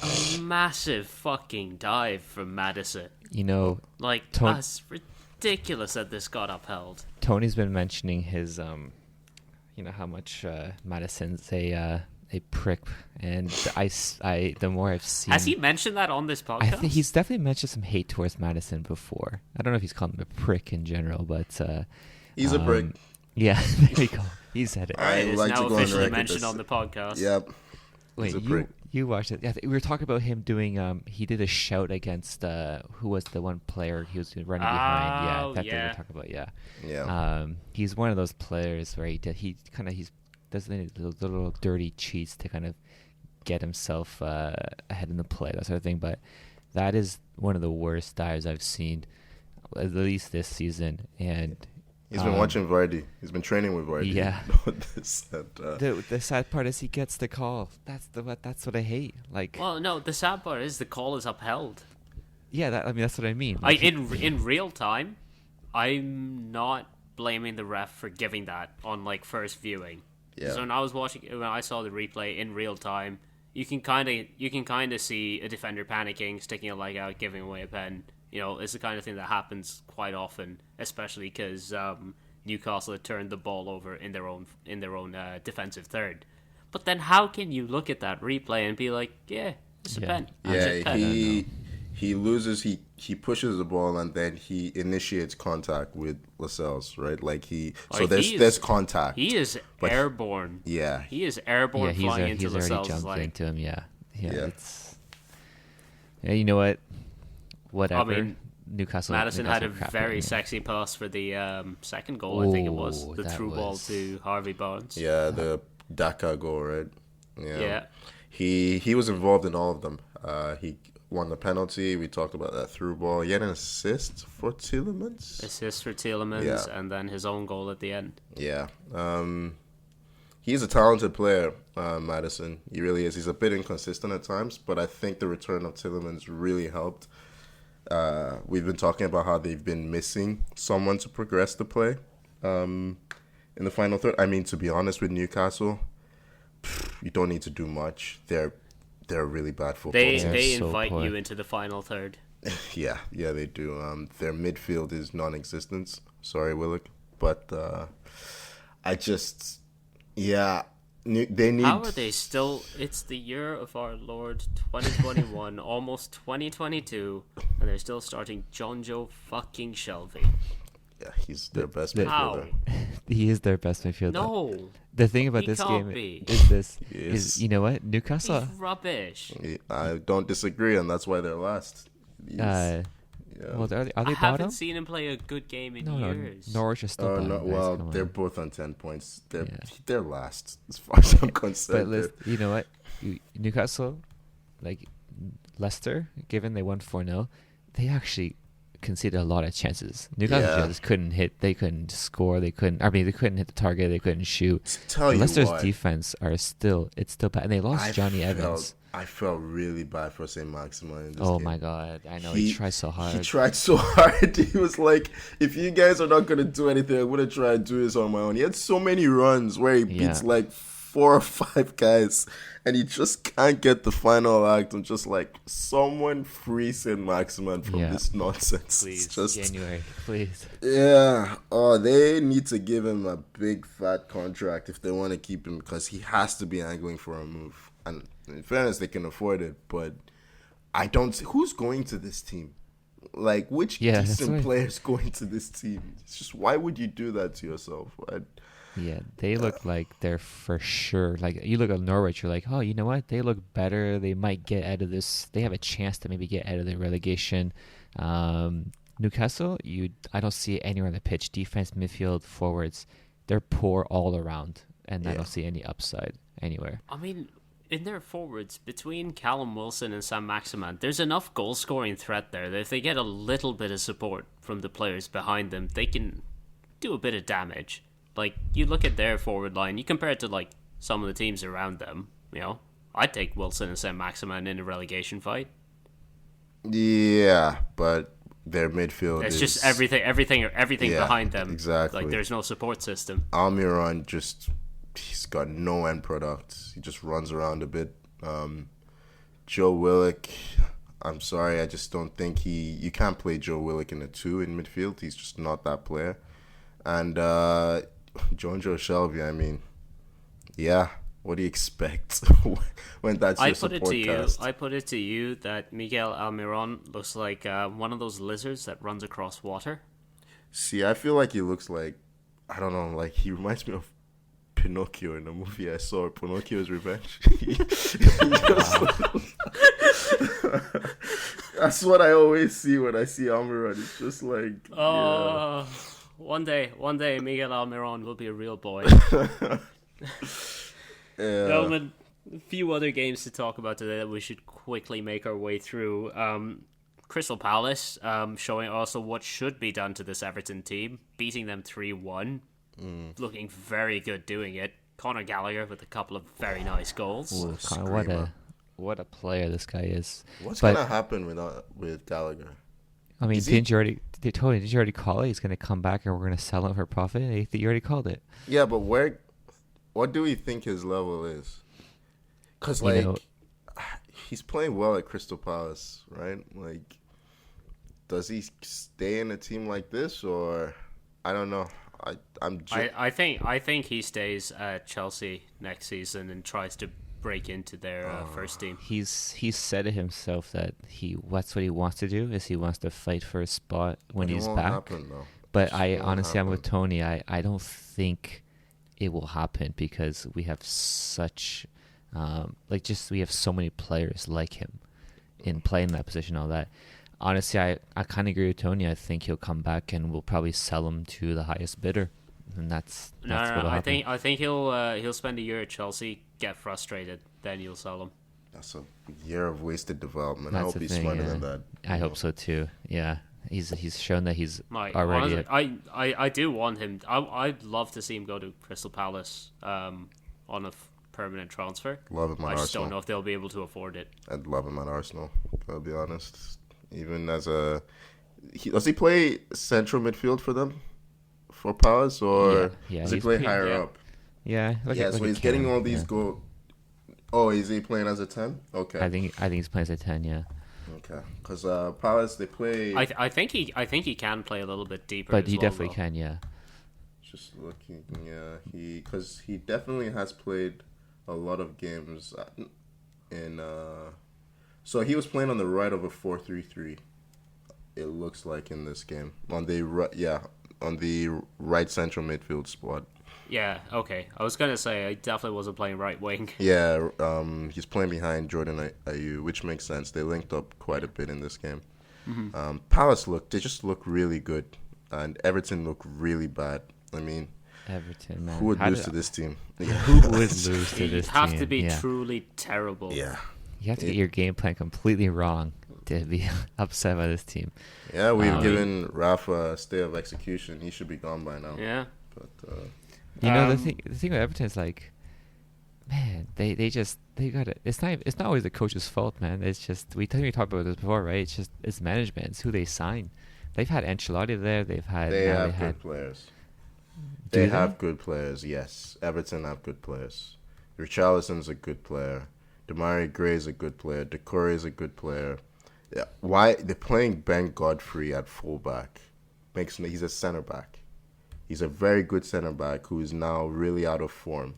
A massive fucking dive from Maddison. That's ridiculous that this got upheld.
Tony's been mentioning his, how much Maddison's a prick, and the more I've seen.
Has he mentioned that on this podcast?
I think he's definitely mentioned some hate towards Maddison before. I don't know if he's called him a prick in general, but
he's a prick.
Yeah, there you go. He said it.
It is now officially mentioned on the podcast.
Yep.
Wait, you watched it? Yeah, we were talking about him doing. He did a shout against who was the one player he was running behind. Yeah, that they were talking about. Yeah.
Yeah.
He's one of those players where he does little dirty cheats to kind of get himself ahead in the play, that sort of thing. But that is one of the worst dives I've seen, at least this season. And
he's been watching Vardy. He's been training with Vardy.
Yeah. The sad part is he gets the call. That's what I hate. Well,
no, the sad part is the call is upheld.
Yeah, that's what I mean.
In real time, I'm not blaming the ref for giving that on first viewing. Yeah. So when I saw the replay in real time, you can kind of see a defender panicking, sticking a leg out, giving away a pen. It's the kind of thing that happens quite often, especially because Newcastle had turned the ball over in their own defensive third. But then, how can you look at that replay and be like, "Yeah, it's a pen"?
Yeah, he loses. He pushes the ball and then he initiates contact with Lascelles, right? Like so there's contact.
He is airborne.
Yeah,
he is airborne. Flying into Lascelles.
He's already jumped into him. Yeah.
It's.
Yeah, you know what? Whatever.
I mean, Newcastle had a very sexy pass for the second goal. I think it was the through ball to Harvey Barnes.
Yeah, the Daka goal, right?
Yeah.
He was involved in all of them. He won the penalty. We talked about that through ball. He had an assist for Tielemans.
And then his own goal at the end.
Yeah. He's a talented player, Maddison. He really is. He's a bit inconsistent at times, but I think the return of Tielemans really helped. We've been talking about how they've been missing someone to progress the play in the final third. I mean, to be honest with Newcastle, you don't need to do much. They're a really bad football team.
They invite you into the final third.
Yeah, they do. Their midfield is non-existent. Sorry, Willock, but they need.
How are they still? It's the year of our Lord 2021, almost 2022, and they're still starting John Joe fucking Shelby.
Yeah, he's their best midfielder.
He is their best midfielder.
No.
The thing about this game is you know what? Newcastle.
He's rubbish.
I don't disagree, and that's why they're last.
Yeah. Well, are they
I
bottom?
haven't seen him play a good game in years.
Norwich is still bottom.
Well, they're both on 10 points. They're last, as far as I'm concerned.
But you know what? Newcastle, like Leicester, given they won 4-0, they actually conceded a lot of chances. Newcastle just couldn't hit. They couldn't score. They couldn't hit the target. They couldn't shoot. Leicester's defense it's still bad, and they lost Johnny Evans.
I felt really bad for St. Maximin in this game.
Oh my god, I know he tried so hard.
He was like, if you guys are not gonna do anything, I'm gonna try and do this on my own. He had so many runs where he beats like 4 or 5 guys, and he just can't get the final act. I'm just like, someone free St. Maximin from this nonsense.
Please,
just
January, please.
Yeah. Oh, they need to give him a big fat contract if they want to keep him, because he has to be angling for a move. And in fairness, they can afford it, but I don't see who's going to this team. Like, which decent players going to this team? It's just, why would you do that to yourself?
They look like they're for sure. Like, you look at Norwich, you're like, oh, you know what? They look better. They might get out of this. They have a chance to maybe get out of the relegation. Newcastle, I don't see it anywhere on the pitch. Defense, midfield, forwards, they're poor all around, and I don't see any upside anywhere.
I mean, in their forwards, between Callum Wilson and Sam Maximin, there's enough goal-scoring threat there that if they get a little bit of support from the players behind them, they can do a bit of damage. Like, you look at their forward line, you compare it to, like, some of the teams around them, I'd take Wilson and Sam Maximin in a relegation fight.
Yeah, but their midfield
is just everything behind them.
Exactly.
Like, there's no support system.
Almiron he's got no end product. He just runs around a bit. Joe Willock, I'm sorry, I just don't think you can't play Joe Willock in a 2 in midfield. He's just not that player. And John Joe Shelby, I mean, what do you expect when that's your support cast?
I put it to you that Miguel Almiron looks like one of those lizards that runs across water.
See, I feel like he looks like, I don't know, like he reminds me of Pinocchio in the movie I saw, Pinocchio's Revenge. That's what I always see when I see Almiron. It's just like,
one day, Miguel Almiron will be a real boy. Gentlemen, a few other games to talk about today that we should quickly make our way through. Crystal Palace showing also what should be done to this Everton team, beating them 3-1. Looking very good doing it. Conor Gallagher with a couple of very nice goals.
Ooh, what a player this guy is.
What's going to happen with Gallagher?
I mean, did you already call it? He's going to come back and we're going to sell him for profit? You already called it.
Yeah, but what do we think his level is? Because, he's playing well at Crystal Palace, right? Like, does he stay in a team like this, or I don't know. I think
he stays at Chelsea next season and tries to break into their first team.
He's said it himself that that's what he wants to do, is he wants to fight for a spot when he's back.
Happen, though.
But I'm with Tony. I don't think it will happen because we have such we have so many players like him in playing that position, all that. Honestly, I kind of agree with Tony. I think he'll come back and we'll probably sell him to the highest bidder, and that's what'll happen.
I think he'll spend a year at Chelsea, get frustrated, then you'll sell him.
That's a year of wasted development.
That's
I hope he's smarter than that.
I hope so too. Yeah, he's shown that he's already.
Honestly, I do want him. I'd love to see him go to Crystal Palace on a permanent transfer.
Love him at Arsenal.
I just don't know if they'll be able to afford it.
I'd love him at Arsenal. I'll be honest. Even as does he play central midfield for them, for Palace, or does he play higher up?
Yeah,
so he's getting all these goals. Oh, is he playing as a 10? Okay.
I think he's playing as a 10. Yeah.
Okay, because Palace, they play.
I think he can play a little bit deeper.
But he definitely can. Yeah.
Just looking, because he definitely has played a lot of games in. So he was playing on the right of a 4-3-3. It looks like in this game on the right central midfield spot.
Yeah, okay. I was gonna say I definitely wasn't playing right wing.
Yeah, he's playing behind Jordan Ayew, which makes sense. They linked up quite a bit in this game. Mm-hmm. Palace just look really good, and Everton look really bad. I mean,
Everton, man.
Who would lose to this team?
Who would lose to this team?
You have to be truly terrible.
Yeah.
You have to get your game plan completely wrong to be upset by this team.
Yeah, we've given Rafa a stay of execution. He should be gone by now.
Yeah.
But
the thing with Everton is like, man, they got it. It's not always the coach's fault, man. It's just we talked about this before, right? It's management. It's who they sign. They've had Ancelotti there. They have
good players. They have good players. Yes, Everton have good players. Richarlison's a good player. Demarai Gray is a good player. Decore is a good player. Yeah. Why they're playing Ben Godfrey at fullback? He's a center back. He's a very good center back who is now really out of form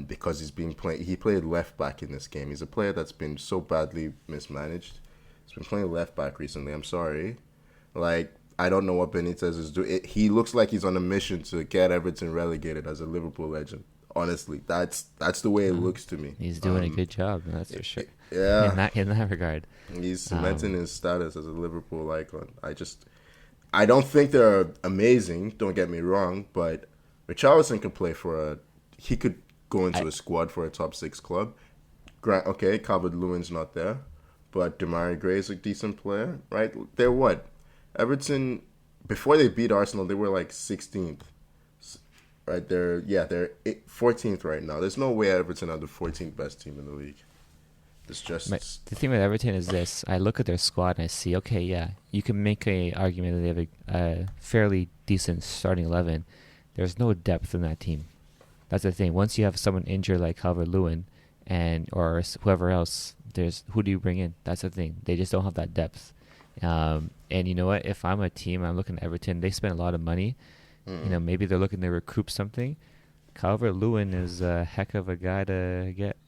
because he played left back in this game. He's a player that's been so badly mismanaged. He's been playing left back recently. I'm sorry. I don't know what Benitez is doing. He looks like he's on a mission to get Everton relegated as a Liverpool legend. Honestly, that's the way it looks to me.
He's doing a good job, that's for sure.
Yeah,
in that regard,
he's cementing his status as a Liverpool icon. I don't think they're amazing. Don't get me wrong, but Richarlison can play he could go into a squad for a top 6 club. Okay, Calvert-Lewin's not there, but Demarai Gray is a decent player, right? They're what? Everton, before they beat Arsenal, they were like 16th. Right, they're 14th right now. There's no way Everton are the 14th best team in the league. It's just
the thing with Everton is this: I look at their squad and I see, okay, yeah, you can make a argument that they have a fairly decent starting 11. There's no depth in that team. That's the thing. Once you have someone injured like Calvert-Lewin or whoever else, who do you bring in? That's the thing. They just don't have that depth. And you know what? If I'm a team, I'm looking at Everton. They spend a lot of money. Maybe they're looking to recoup something. Calvert-Lewin is a heck of a guy to get.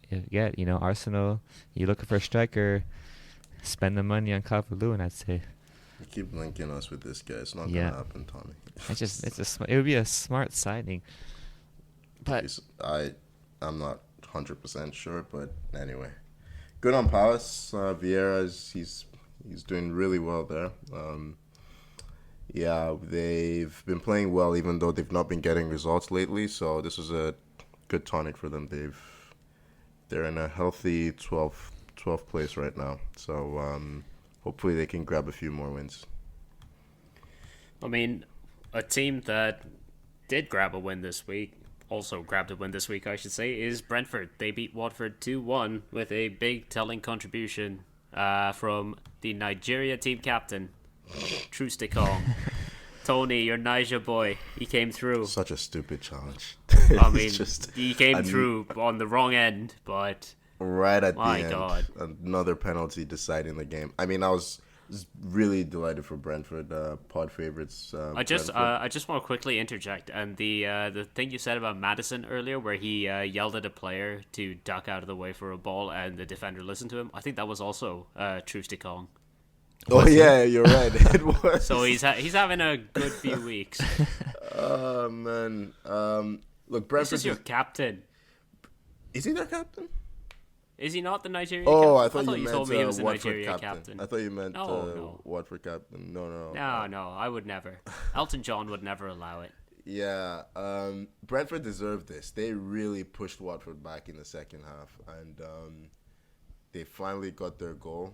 Arsenal, you're looking for a striker, spend the money on Calvert-Lewin, I'd say.
You keep linking us with this guy. It's not going to happen, Toni.
It would be a smart signing. But
I'm not 100% sure, but anyway. Good on Palace. Vieira, he's doing really well there. They've been playing well, even though they've not been getting results lately. So this is a good tonic for them. They're in a healthy 12th place right now. So hopefully they can grab a few more wins.
I mean, a team that did grab a win this week, also grabbed a win this week, I should say, is Brentford. They beat Watford 2-1 with a big telling contribution from the Nigeria team captain, Trusticon. Toni, your Niger boy, he came through.
Such a stupid challenge.
I mean, he came through on the wrong end, but
right at the end,
God.
another penalty deciding the game. I mean, I was Just really delighted for Brentford, pod favorites.
I just want to quickly interject, and the thing you said about Madison earlier, where he yelled at a player to duck out of the way for a ball, and the defender listened to him. I think that was also Troost Kong.
Oh yeah, you're right. It was.
So he's having a good few weeks.
Oh man, look, Brentford.
This is your captain.
Is he their captain?
Is he not the Nigerian
captain?
I
thought you
meant
told
me he was the
Watford
Nigerian captain.
I thought you meant
No.
Watford captain. No.
No, I would never. Elton John would never allow it.
Yeah, Brentford deserved this. They really pushed Watford back in the second half, and they finally got their goal.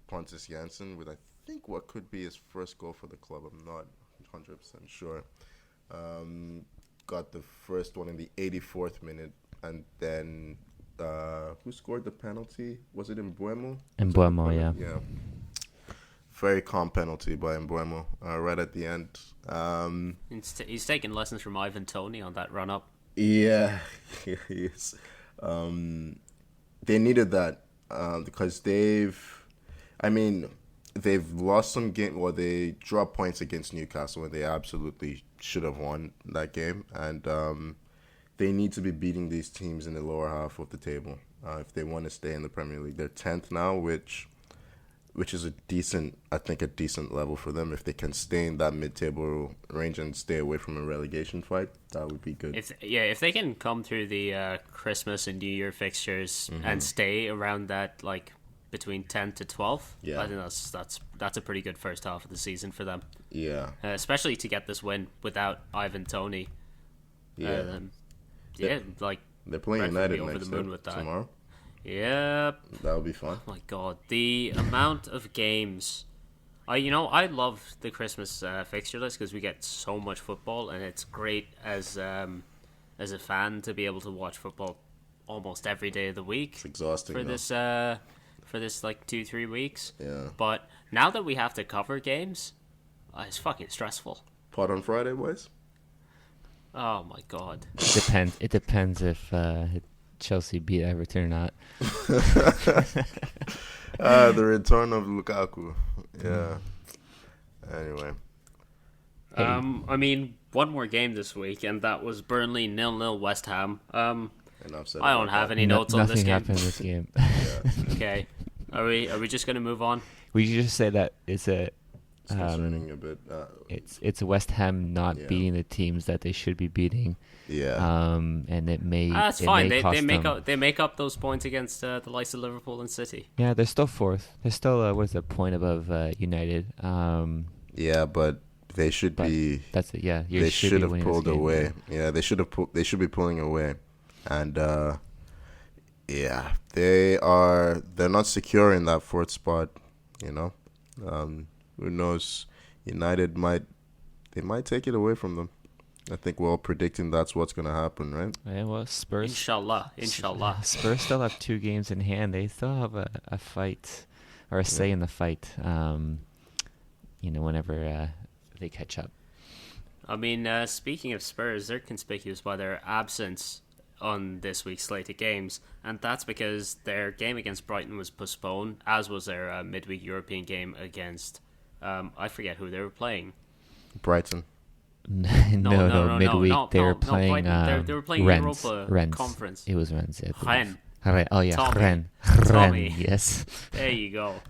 Pontus Jansson with, I think, what could be his first goal for the club. I'm not 100% sure. Got the first one in the 84th minute, and then who scored the penalty? Was it Mbuemo?
Mbuemo, yeah.
Yeah. Very calm penalty by Mbuemo right at the end.
He's taking lessons from Ivan Toni on that run up.
Yeah, he is. They needed that because they've lost some game. Well, they dropped points against Newcastle and they absolutely should have won that game. And they need to be beating these teams in the lower half of the table if they want to stay in the Premier League. They're 10th now, which is a decent level for them. If they can stay in that mid-table range and stay away from a relegation fight, that would be good.
If they can come through the Christmas and New Year fixtures and stay around that, like, between 10th to 12th, I think that's a pretty good first half of the season for them.
Yeah.
Especially to get this win without Ivan Toni.
Yeah.
They're
playing United next tomorrow.
Yep.
That would be fun.
Oh my god, the amount of games. I love the Christmas fixture list because we get so much football, and it's great as a fan to be able to watch football almost every day of the week.
It's exhausting
for this like 2-3 weeks.
Yeah.
But now that we have to cover games, it's fucking stressful.
Pod on Friday, boys.
Oh my god.
It depends if Chelsea beat Everton or not.
The return of Lukaku. Yeah. Anyway.
One more game this week, and that was Burnley 0-0 West Ham. I don't have any notes on this game.
Nothing happened in this game.
Yeah.
Okay. Are we just going to move on?
We should just say that it's
concerning a bit.
It's West Ham not beating the teams that they should be beating.
Yeah.
And it may.
That's fine.
They
make up those points against the likes of Liverpool and City.
Yeah, they're still fourth. They're still what is a point above United.
Yeah, but they should be.
That's it. Yeah,
they should have pulled away. Yeah, they should have. They should be pulling away, and they're not secure in that fourth spot. You know, who knows? United might take it away from them. I think we're all predicting that's what's going to happen, right?
Yeah, well, Spurs.
Inshallah.
Spurs still have 2 games in hand. They still have a fight or a say in the fight. Whenever they catch up.
Speaking of Spurs, they're conspicuous by their absence on this week's slate of games, and that's because their game against Brighton was postponed, as was their midweek European game against I forget who they were playing.
Brighton.
No, midweek they were playing.
They were playing
Rennes,
Europa Conference.
It was Rennes.
Rennes.
Oh yeah,
Tommy.
Rennes. Yes.
There you go.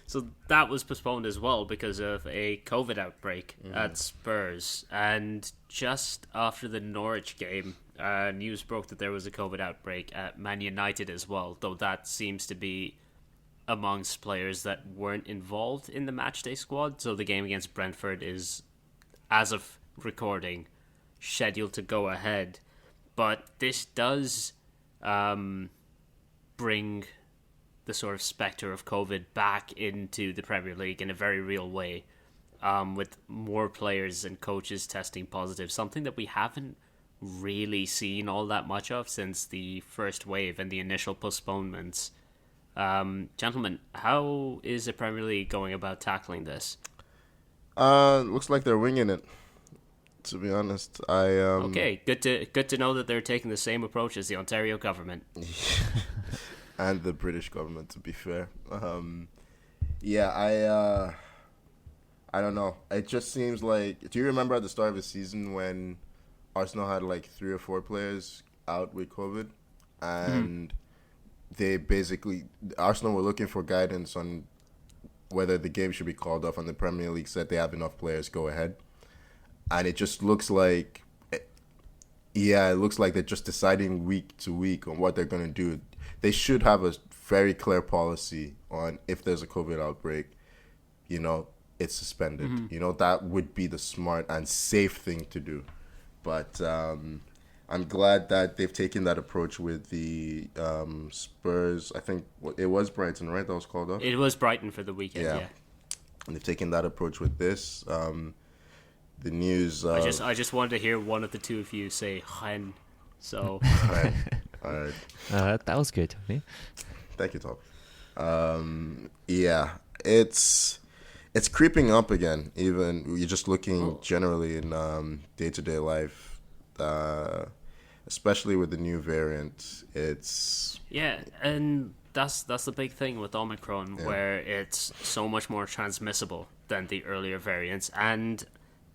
So that was postponed as well because of a COVID outbreak at Spurs. And just after the Norwich game, news broke that there was a COVID outbreak at Man United as well, though that seems to be amongst players that weren't involved in the matchday squad. So the game against Brentford is, as of recording, scheduled to go ahead. But this does bring the sort of spectre of COVID back into the Premier League in a very real way, with more players and coaches testing positive, something that we haven't really seen all that much of since the first wave and the initial postponements. Gentlemen, how is the Premier League going about tackling this?
Looks like they're winging it, to be honest.
Okay, good to know that they're taking the same approach as the Ontario government.
and the British government, to be fair. Yeah, I don't know. It just seems like. Do you remember at the start of the season when Arsenal had like 3 or 4 players out with COVID, and they basically Arsenal were looking for guidance on whether the game should be called off, and the Premier League said they have enough players, go ahead. And it just looks like, it looks like they're just deciding week to week on what they're going to do. They should have a very clear policy on if there's a COVID outbreak, it's suspended. That would be the smart and safe thing to do. But I'm glad that they've taken that approach with the Spurs. I think it was Brighton, right? That was called off?
It was Brighton for the weekend, yeah.
And they've taken that approach with this. The news...
I just wanted to hear one of the two of you say "hen," so...
All right.
That was good, Tony.
Thank you, Tom. It's creeping up again. Even you're just looking generally in day-to-day life, especially with the new variant.
And that's the big thing with Omicron, where it's so much more transmissible than the earlier variants. And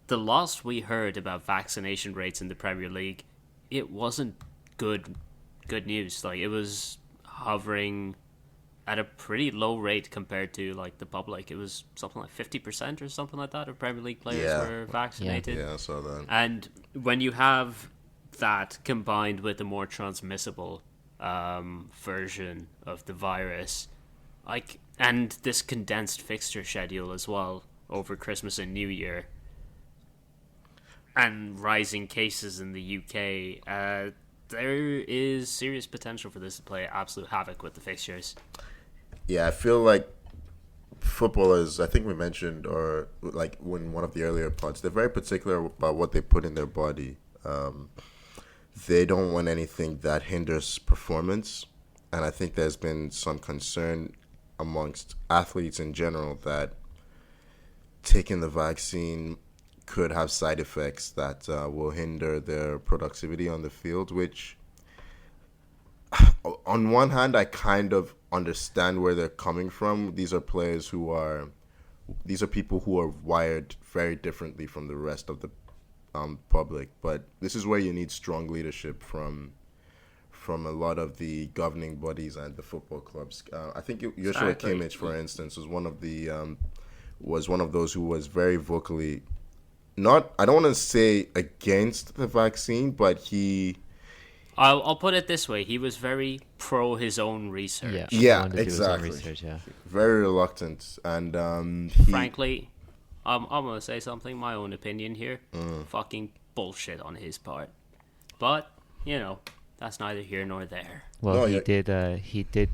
the last we heard about vaccination rates in the Premier League, it wasn't good news. Like, it was hovering at a pretty low rate compared to like the public. It was something like 50% or something like that of Premier League players were vaccinated.
Yeah, I saw that.
And when you have that combined with a more transmissible version of the virus, and this condensed fixture schedule as well over Christmas and New Year, and rising cases in the UK, there is serious potential for this to play absolute havoc with the fixtures.
Yeah, I feel like footballers, I think we mentioned, or like when one of the earlier pods, they're very particular about what they put in their body. They don't want anything that hinders performance. And I think there's been some concern amongst athletes in general that taking the vaccine could have side effects that will hinder their productivity on the field, which on one hand, I kind of understand where they're coming from. These are people who are wired very differently from the rest of the public. But this is where you need strong leadership from a lot of the governing bodies and the football clubs. I think Joshua Kimmich, for instance, was one of those who was very vocally I don't want to say against the vaccine, but
I'll put it this way: he was very pro his own research.
Yeah, exactly. Very reluctant, and
frankly, I'm gonna say something. My own opinion here. Fucking bullshit on his part, but that's neither here nor there.
Well, he did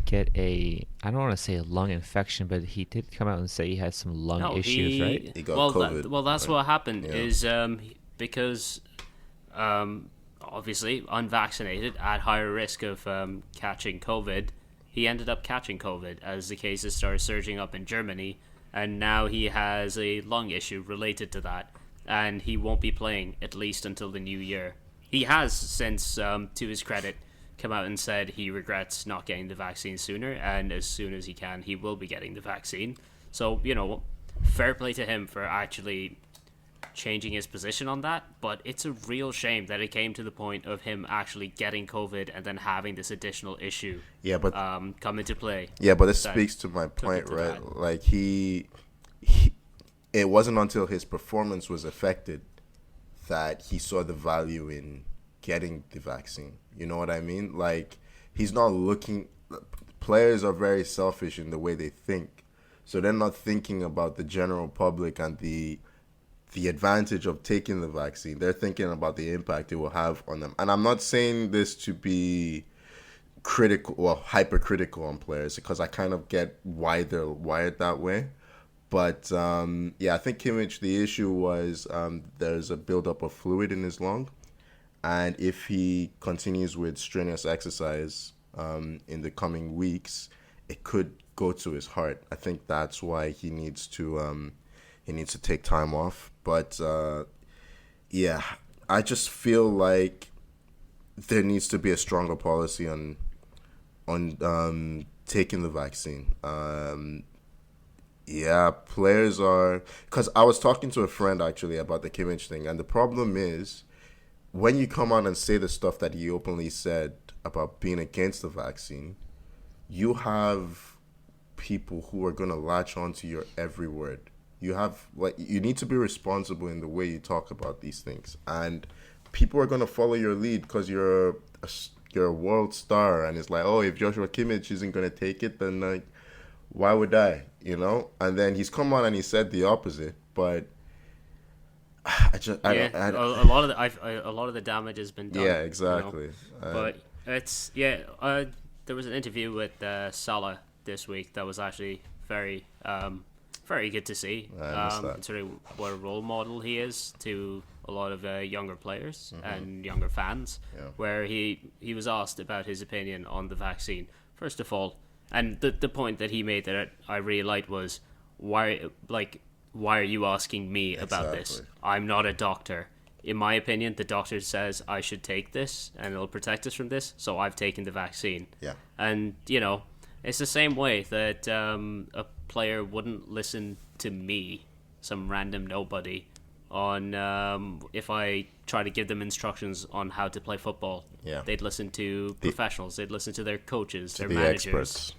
get I don't want to say a lung infection, but he did come out and say he had some lung issues, right?
He got COVID.
That's what happened is because obviously unvaccinated, at higher risk of catching COVID, he ended up catching COVID as the cases started surging up in Germany, and now he has a lung issue related to that, and he won't be playing at least until the new year. He has since, to his credit, come out and said he regrets not getting the vaccine sooner, and as soon as he can, he will be getting the vaccine. So, fair play to him for actually changing his position on that, but it's a real shame that it came to the point of him actually getting COVID and then having this additional issue come into play.
Yeah, but this speaks to my point, right? That. Like, it wasn't until his performance was affected that he saw the value in getting the vaccine. You know what I mean? Like, he's not looking... Players are very selfish in the way they think. So they're not thinking about the general public and the advantage of taking the vaccine. They're thinking about the impact it will have on them. And I'm not saying this to be critical or hypercritical on players, because I kind of get why they're wired that way. But, I think Kimmich, the issue was there's a buildup of fluid in his lung. And if he continues with strenuous exercise in the coming weeks, it could go to his heart. I think that's why he needs to take time off. But, I just feel like there needs to be a stronger policy on on taking the vaccine. Yeah, players are... Because I was talking to a friend, actually, about the Kimmich thing, and the problem is, when you come out and say the stuff that he openly said about being against the vaccine, you have people who are going to latch onto your every word. You need to be responsible in the way you talk about these things, and people are going to follow your lead because you're a world star, and it's like, oh, if Joshua Kimmich isn't going to take it, then like, why would I? You know? And then he's come on and he said the opposite, but
a lot of the damage has been done.
Yeah, exactly.
You know? But it's there was an interview with Salah this week that was actually very very good to see. Considering what a role model he is to a lot of younger players and younger fans.
Yeah. Where
he was asked about his opinion on the vaccine. First of all, and the point that he made that I really liked was, why are you asking me about this? I'm not a doctor. In my opinion, the doctor says I should take this and it'll protect us from this, so I've taken the vaccine.
Yeah.
And, it's the same way that a player wouldn't listen to me, some random nobody, on if I try to give them instructions on how to play football.
Yeah.
They'd listen to professionals. They'd listen to their coaches, their
the
managers.
Experts.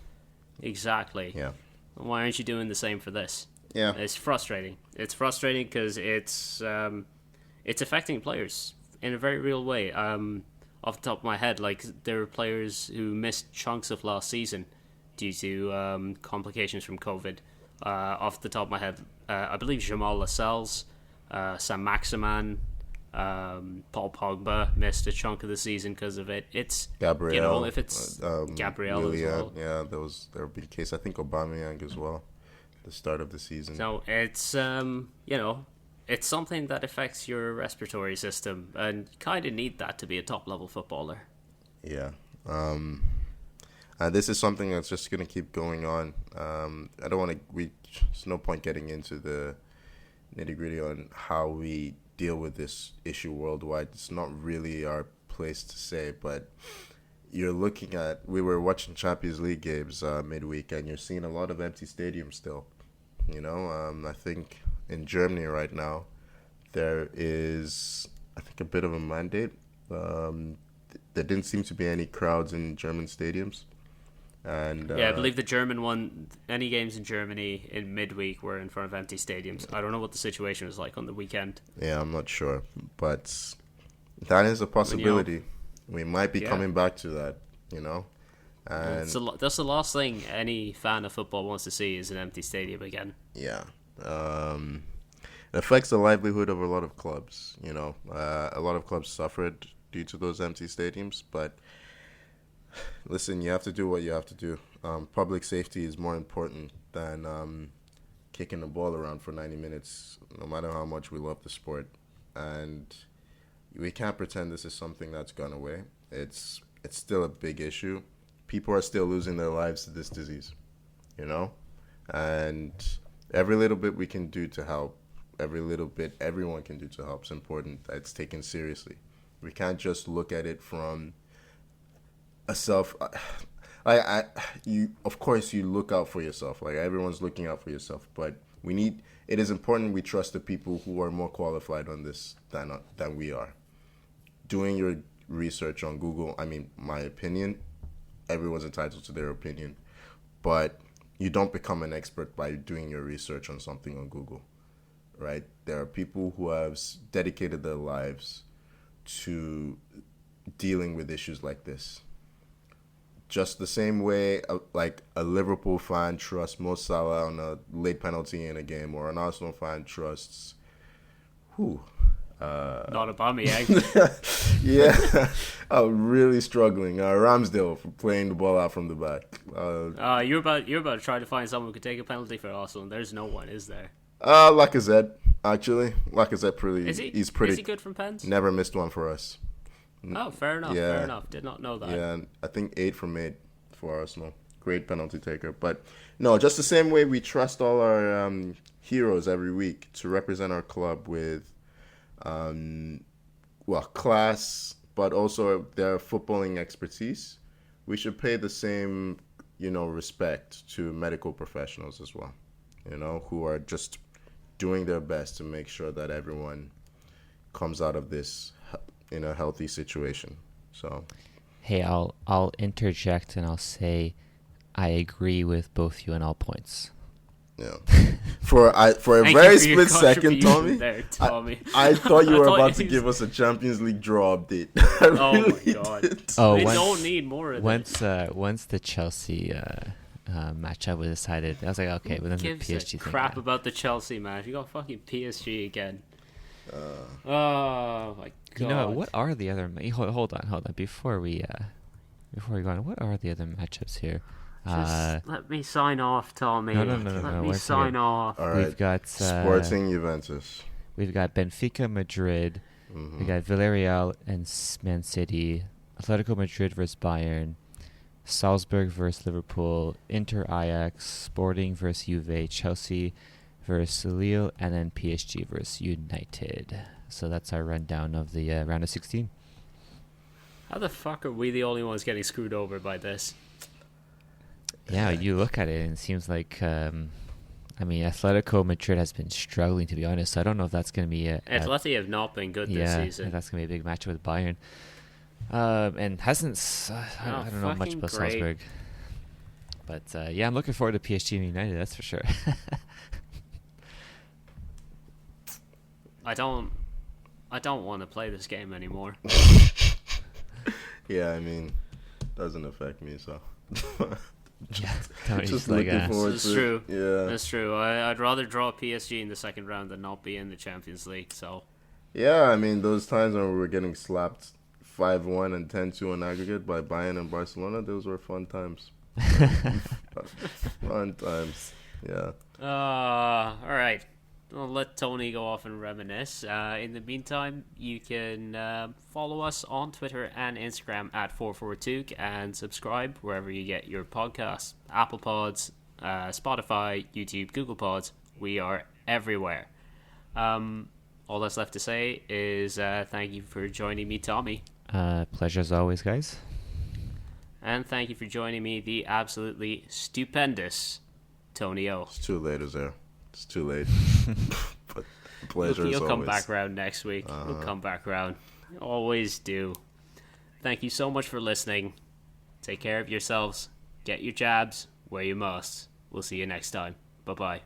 Exactly.
Yeah.
Why aren't you doing the same for this?
Yeah.
It's frustrating. It's frustrating because it's affecting players in a very real way. Off the top of my head, like, there are players who missed chunks of last season due to complications from COVID. Off the top of my head, I believe Jamal Lascelles, Sam Maximan, Paul Pogba missed a chunk of the season because of it. It's
Gabriel.
If it's Gabriel
Willian,
as well.
Yeah, there would be a case. I think Aubameyang as well. The start of the season.
So it's it's something that affects your respiratory system, and you kind of need that to be a top level footballer.
Yeah. This is something that's just going to keep going on. I don't want to... There's no point getting into the nitty-gritty on how we deal with this issue worldwide. It's not really our place to say, but you're looking at... We were watching Champions League games midweek, and you're seeing a lot of empty stadiums still. I think in Germany right now, there is, I think, a bit of a mandate. There didn't seem to be any crowds in German stadiums. And
I believe the German one, any games in Germany in midweek were in front of empty stadiums. I don't know what the situation was like on the weekend.
Yeah, I'm not sure. But that is a possibility. We might be coming back to that, And
that's the last thing any fan of football wants to see is an empty stadium again.
Yeah. It affects the livelihood of a lot of clubs, A lot of clubs suffered due to those empty stadiums, but listen, you have to do what you have to do. Public safety is more important than kicking the ball around for 90 minutes, no matter how much we love the sport. And we can't pretend this is something that's gone away. It's still a big issue. People are still losing their lives to this disease, And every little bit we can do to help, every little bit everyone can do to help is important. It's taken seriously. We can't just look at it from a self... Of course, you look out for yourself. Like, everyone's looking out for yourself. But it is important we trust the people who are more qualified on this than we are. Doing your research on Google, my opinion, everyone's entitled to their opinion. But you don't become an expert by doing your research on something on Google, right? There are people who have dedicated their lives to dealing with issues like this. Just the same way, a Liverpool fan trusts Mo Salah on a late penalty in a game, or an Arsenal fan trusts...
Not Aubameyang.
Yeah, I'm really struggling. Ramsdale for playing the ball out from the back.
You're about to try to find someone who could take a penalty for Arsenal, and there's no one, is there?
Lacazette, actually. Lacazette
Is he?
He's pretty.
Is he good from pens?
Never missed one for us.
Oh, fair enough.
Yeah.
Fair enough. Did not know that.
Yeah, I think 8 from 8 for Arsenal. Great penalty taker. But no, just the same way we trust all our heroes every week to represent our club with, class, but also their footballing expertise. we should pay the same, respect to medical professionals as well, who are just doing their best to make sure that everyone comes out of this in a healthy situation. So,
hey, I'll interject and I'll say I agree with both you on all points.
Yeah. For a very split second, Tommy, I thought you were about to give us a Champions League draw update.
Oh my god! We don't need more of
that. Once the Chelsea matchup was decided, I was like, okay, but then the PSG thing.
Crap about the Chelsea match. You got fucking PSG again. Oh my god!
What are the other? Hold on. Before we go on, what are the other matchups here?
Just let me sign off, Tommy.
No.
Let me sign off.
All right.
We've got
Sporting Juventus.
We've got Benfica, Madrid.
Mm-hmm.
We got Villarreal and Man City. Atletico Madrid versus Bayern. Salzburg versus Liverpool. Inter Ajax. Sporting versus Juve. Chelsea versus Lille. And then PSG versus United. So that's our rundown of the round of 16.
How the fuck are we the only ones getting screwed over by this?
Yeah, you look at it and it seems like, Atletico Madrid has been struggling, to be honest. So I don't know if that's going to be
Atleti have not been good this season.
Yeah, that's going to be a big match with Bayern. And hasn't, I don't know much about Salzburg. But, I'm looking forward to PSG and United, that's for sure.
I don't want to play this game anymore.
Yeah, doesn't affect me, so...
Yeah,
just looking forward to it.
True.
Yeah,
that's true. I'd rather draw PSG in the second round than not be in the Champions League. So,
yeah, those times when we were getting slapped 5-1 and 10-2 on aggregate by Bayern and Barcelona, those were fun times. Fun times. Yeah.
All right. I'll let Tony go off and reminisce. In the meantime, you can follow us on Twitter and Instagram at 442 and subscribe wherever you get your podcasts. Apple Pods, Spotify, YouTube, Google Pods. We are everywhere. All that's left to say is thank you for joining me, Tommy.
Pleasure as always, guys.
And thank you for joining me, the absolutely stupendous Tony O.
It's too late, Azar. It's too late. But pleasure
You'll
as
come
always.
back round next week. You'll come back round. Always do. Thank you so much for listening. Take care of yourselves. Get your jabs where you must. We'll see you next time. Bye-bye.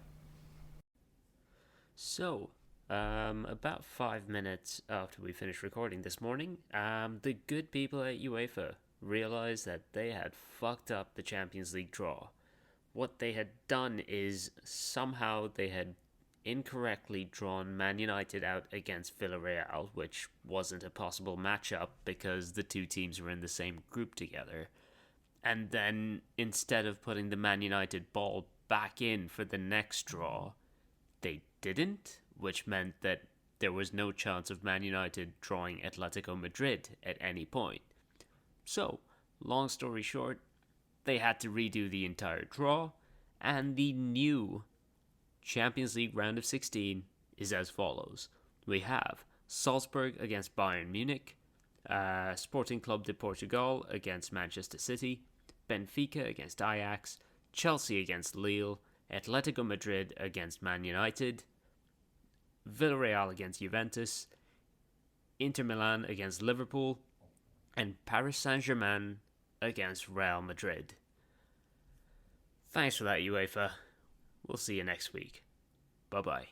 So, about 5 minutes after we finished recording this morning, the good people at UEFA realized that they had fucked up the Champions League draw. What they had done is somehow they had incorrectly drawn Man United out against Villarreal, which wasn't a possible matchup because the two teams were in the same group together. And then instead of putting the Man United ball back in for the next draw, they didn't, which meant that there was no chance of Man United drawing Atletico Madrid at any point. So, long story short, they had to redo the entire draw, and the new Champions League round of 16 is as follows. We have Salzburg against Bayern Munich, Sporting Club de Portugal against Manchester City, Benfica against Ajax, Chelsea against Lille, Atletico Madrid against Man United, Villarreal against Juventus, Inter Milan against Liverpool, and Paris Saint-Germain against Real Madrid. Thanks for that, UEFA. We'll see you next week. Bye-bye.